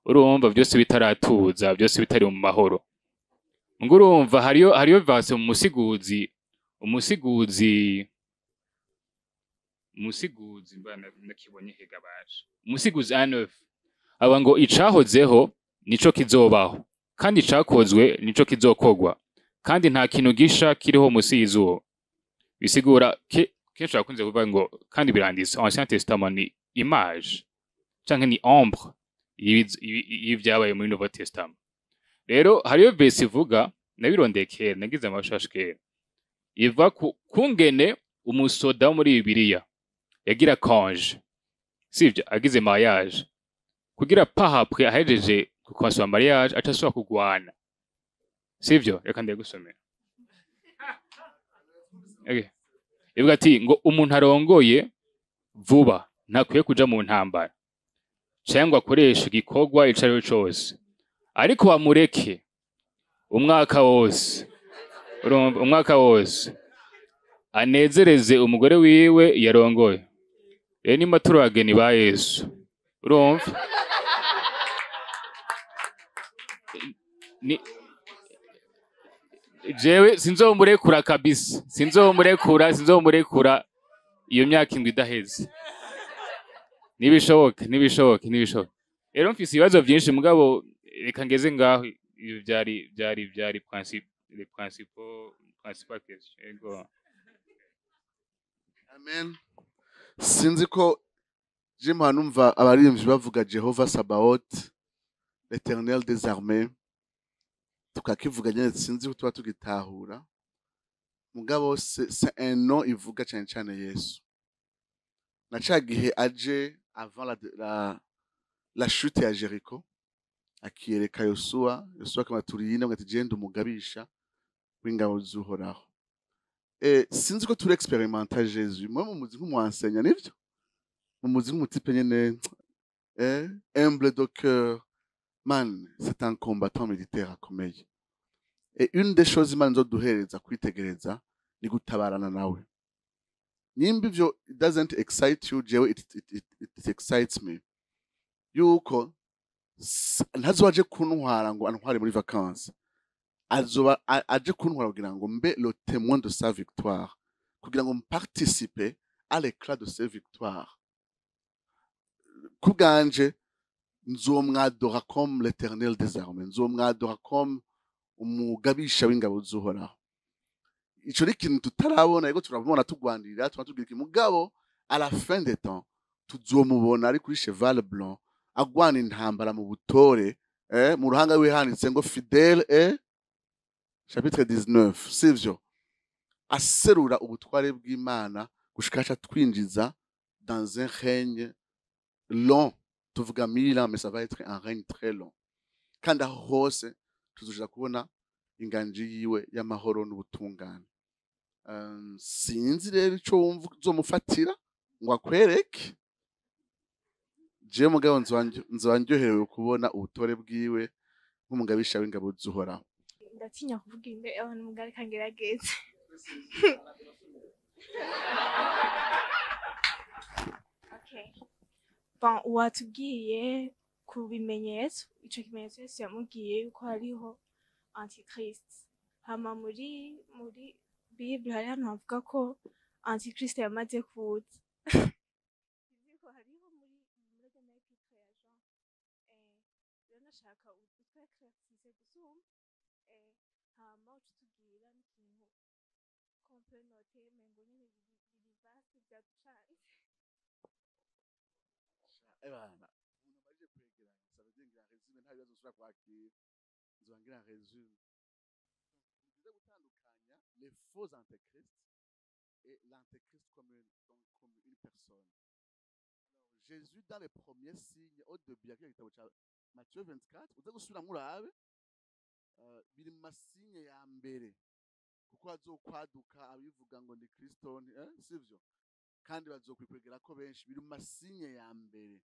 urumva byose bitaratuza, byose bitari mu mahoro. Ngo urumva hariyo verse mu Musiguzi mbana nakibonye hega baje. Musiguzi 9 aba ngo icahozeho nico kizobaho, kandi icakozwe nico kizokogwa, kandi nta kintu gisha kiriho musi y'izuba. Bisigura kenshi bakunze kuvuga ngo kandi biranditse Ancien Testament ni image canke ni ombre y'ivyabaye muri Nouveau Testament. Rero hariyo verse ivuga, nabirondekera nagize amashashike, iva kungene umusoda muri Bibiliya yagira congé, sivyo, agize mariage, kugira pas après ahejeje gukonsoma mariage atasubira kugwana, sivyo? Reka ndagusomera. Okay. Ivuga ati ngo umuntu arongoye vuba ntakwiye kuja mu ntambara cyangwa akoresha igikorwa icariho cose, ariko bamureke umwaka wose anezereze umugore wiwe yarongoye. Rero nimba turi abageni ba Yesu, urumva jewe sinzomurekura kabisa, sinzomurekura iyo myaka indwi idaheze, nibishoboka. Rero mfise ibibazo byinshi mugabo reka ngeze ngaho. Iyo byari principal question.
Amen. sinzi ko Jim hanumva abarimvyi bavuga Jehova Sabaoth, l'Éternel des armées, tukakivuga nyene sinzi ko tuba tugitahura, mugabo c'est un nom ivuga cyane cyane Yesu. Na ca gihe aje avant la chute ya Jericho, akiyereka Yosuwa akaba turiyine ngo ati genda umugabisha w'ingabo z'Uhoraho. Sinzi ko turi experimenta Jésus, mwe mumuzi nk'umuenseignant nivyo, mumuzi nk'umutipe nyene humble de cœur. Man, c'est un combattant militaire akomeye. Et une des choses Imana nzoduhereza kwitegereza ni gutabarana nawe. Nimba ivyo it doesn't excite you, jewe it excites me. Yuko ntazobaje kuntwara ngo antware muri vacances. Azoba aje kuntwara kugira ngo mbe le témoin de sa victoire, kugira ngo participer à l'éclat de ses victoires. Kubwanje nzomwadora comme l'Éternel des armées, nzomwadora comme umugabisha w'ingabo z'Uhoraho. Ico ni ikintu tutarabona, yego turabona tugwandirira, turatubwira iki mugabo à la fin des temps tuzomubona ari kuri cheval blanc agwana intambara mu butore, mu ruhanga rwe handitse ngo fidèle, chapitre 19, sivyo, aserura ubutware bw'Imana gushika twinjiza dans un règne long, tuvuga 1000 ans, mais ça va être un règne très long. Kandi aho hose tuzoja kubona inganji yiwe y'amahoro n'ubutungane. Sinzi rero ico wumva uzomufatira ngo akwereke. Je mugabo nzwanjyoherewe kubona ubutore bwiwe nk'umugabisha w'ingabo z'Uhoraho.
Ndatinya kuvuga imbere abantu mugari kangerageze. Okay. Bon, watubwiye ku bimenyetso, ico kimenyetso Yesu yamubwiye yuko hariho antichrist. Hama muri Bible hari hano havuga ko antichrist yamaze kuza. Ko hariho muri epitre ya Jean. Rero nashaka utwekresise gusuma. Hama utubwira n'ikintu qu'on noter mengo nyine biri vaste byaducanze.
Bana umuntu baje kwegeranya sabagenga resume nta bibazo ushobora kwakira, nzwangira resume. Tuze gutandukanya les faux antéchrists et l'antéchrist comme une personne. Alors Jésus dans les premiers signes au début ya gitabo cha Matthieu 24 uze gusubira murabe biri mu masinye ya mbere kuko azokwaduka abivuga ngo ni Kristo, sivyo, kandi bazokwikwegera ko benshi biri mu masinye ya mbere.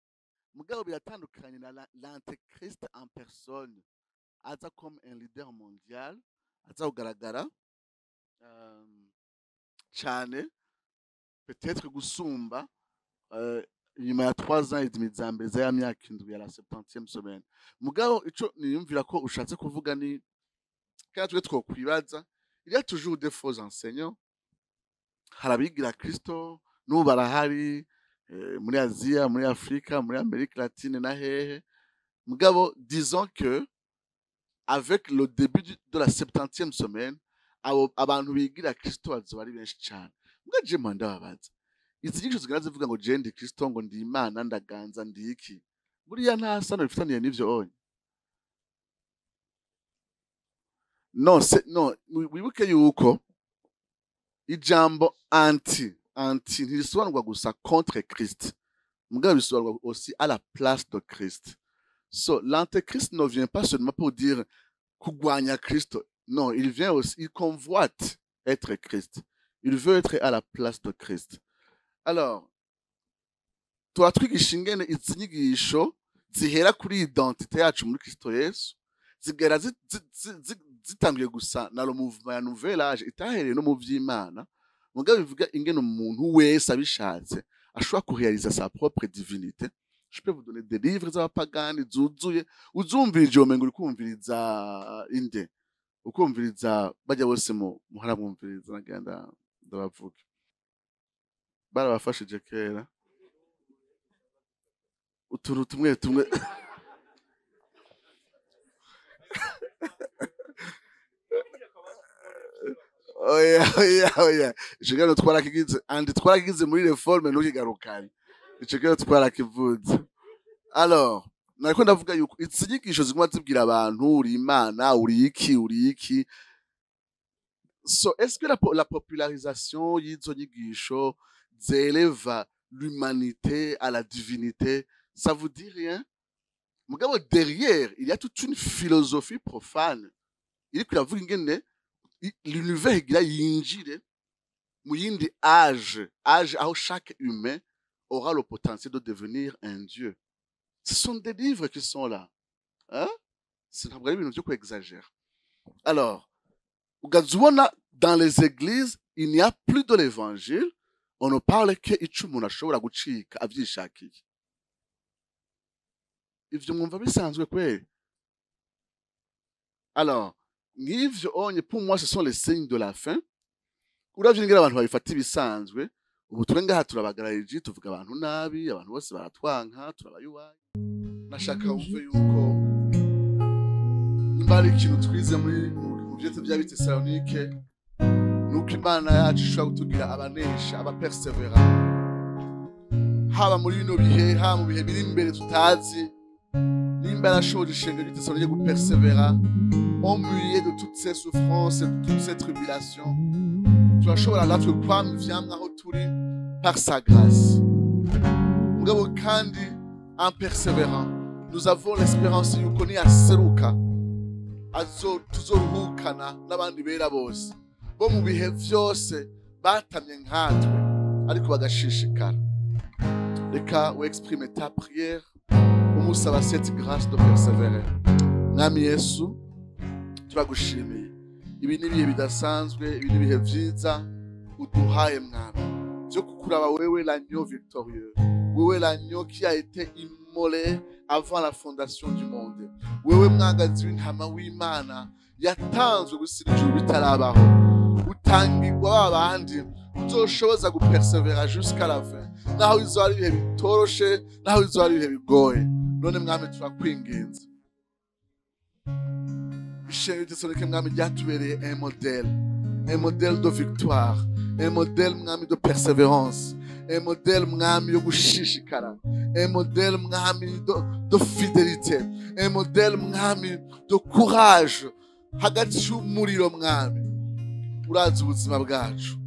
Mugabo biratandukanye na l'antéchrist en personne, aza comme un leader mondial, aza kugaragara cyane peut-être gusumba nyuma ya 3 ans et demi za mbere ya myaka indwi ya la 70e semaine. Mugabo ico niyumvira ko ushatse kuvuga ni kandi twe twokwibaza, il y a toujours des faux enseignants, harabigira Kristo n'ubu barahari muri Asia, muri Afrika, muri Amérique latine na hehe. Mugabo disons que avec le début de la 70e semaine abantu bigira Kristo bazoba ari benshi cyane. Mugabo je manda babaza izi nyinshi zigana zivuga ngo je ndi Kristo, ngo ndi Imana, ndaganza ndi iki, buriya nta sano bifitaniye n'ivyo onye. Non, wibuke yuko ijambo anti ntirisobanurwa gusa contre Christ, mugabo bisobanurwa aussi à la place de Christ. So l'antéchrist ne vient pas seulement pour dire kugwanya Kristo, non, il vient aussi, il convoite être Christ, il veut être à la place de Christ. Alors turatwigisha ingene izi nyigisho zihera kuri identité yacu muri Kristo Yesu, zigera zitangiye gusa na le mouvement ya nouvelle âge itahereye no mu vy'Imana, mugabo bivuga ingene umuntu wese abishatse ashobora kurealiza sa propre divinité. Je peux vous donner des livres z'abapagani zuzuye, uzumvirije umengo uri kumviriza inde, ukumviriza bajya bose muhara mwumviriza, nagenda ndabavuga barabafashije kera utuntu tumwe oya ico kibazo twarakigize andi twarakigize muri reforme ntukigarukane ico kibazo twarakivuze. Alors nariko ndavuga yuko inyigisho ziguma zibwira abantu uri imana uri iki. So est-ce que la popularisation y'izo nyigisho zélève l'humanité à la divinité, ça vous dit rien? Mugabo derrière il y a toute une philosophie profane iri kuravuga ingene l'univers igira yinjire mu yindi âge aho chaque humain aura le potentiel de devenir un dieu. Ce sont des livres qui sont là, hein? C'est ntabwo ari ibintu byo kwexagérer. Alors ugazubona dans les églises il n'y a plus de l'évangile, on ne parle que ico umuntu ashobora gucika avyishakiye. Ivyo mwumva bisanzwe kweli? Alors ngivyo onye pour moi ce sont les signes de la fin. Uravye ngira abantu babifata ibisanzwe, ubu turi ngaha turabagararije tuvuga abantu nabi, abantu bose baratwanka, turabayubaye. Nashaka wumve yuko imbari ikintu twize mu vyete bya Bitesalonike nuko Imana yacu ishobora kutugira abanesha, abapersevera, haba muri bino bihe, haba mu bihe biri imbere tutazi. Nimba yarashoboje ishengero Bitesalonike gupersevera au milieu de toutes ces souffrances et de toutes ces tribulations, turashobora natwe kwama ivyamwa aho turi par sa grâce. Mugabo kandi en persévérant nous avons l'espérance yuko niyaseruka tuzoruhukana n'abandi bera bose bo mu bihe vyose batamye nkatwe ariko bagashishikara. Reka wexprime ta prière umusaba cette grâce de persévérer. Mwami Yesu turagushimiye, ibi ni ibihe bidasanzwe, ibi ni ibihe vyiza uduhaye mwami vyo kukuraba wewe l'agneau victorieux, wewe l'agneau qui a été immolé avant la fondation du monde, wewe mwagazi w'intama w'Imana yatanzwe gusira ijuru bitarabaho, utangirwa abandi uzoshoboza gupersevera jusqu'à la fin, naho izo ari ibihe bitoroshe, naho izo ari ibihe bigoye. None mwami turakwinginze ishengero Bitesalonike mwami ryatubereye un modèle de victoire, un modèle mwami de persévérance, un modèle mwami yo gushishikara, un modèle mwami de fidélité, un modèle mwami de courage hagati y'umuriro mwami. Urazi ubuzima bwacu,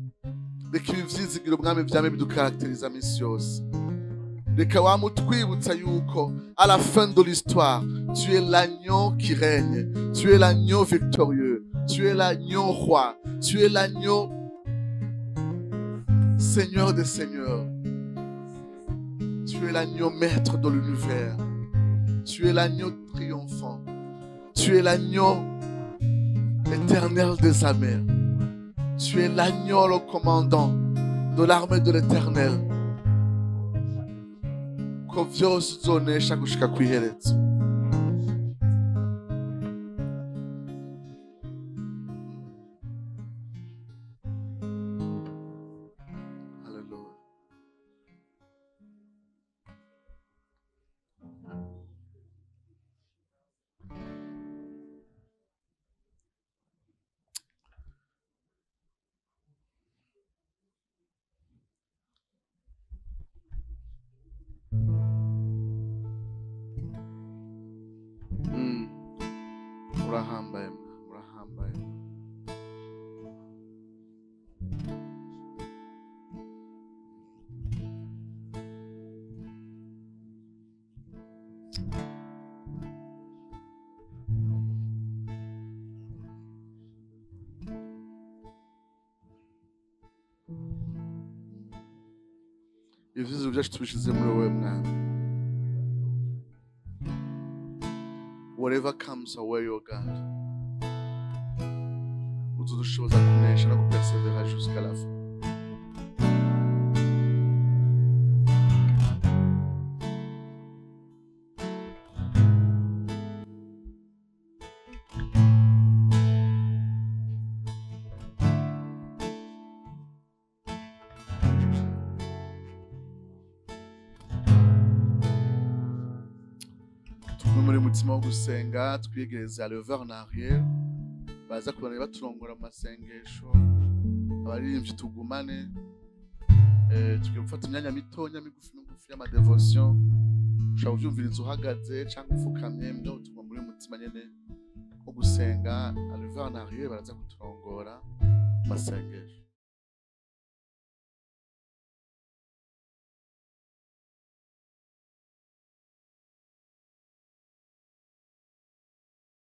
reka ibi vyizigiro mwami vyame bidukarakteriza misi yose. Reka wamutwibutsa yuko à la fin de l'histoire tu es l'agneau qui règne, tu es l'agneau victorieux, tu es l'agneau roi, tu es l'agneau Seigneur des seigneurs, tu es l'agneau maître de l'univers, tu es l'agneau triomphant, tu es l'agneau éternel des armées, tu es l'agneau le commandant de l'armée de l'éternel. Ko vyose uzonesha gushika kwiherezo. Hallelujah. Murahambaye. Ivyizo vyacu tubishize muri wowe mwami. Whatever comes our way, oh God, utudushoboza kunesha no kupersevera jusqu'à la fin. Muri mutima wo gusenga twiyegereza le vers en arrière baza kubana baturongora amasengesho abaririmbyi tugumane tugiye gufata imyanya mitonya migufi y'amadevotion ushobora kuvyumviriza uhagaze cyangwa ufukamye mbwa utuma muri mutima nyene nko gusenga arriver en arrière baraza kuturongora masengesho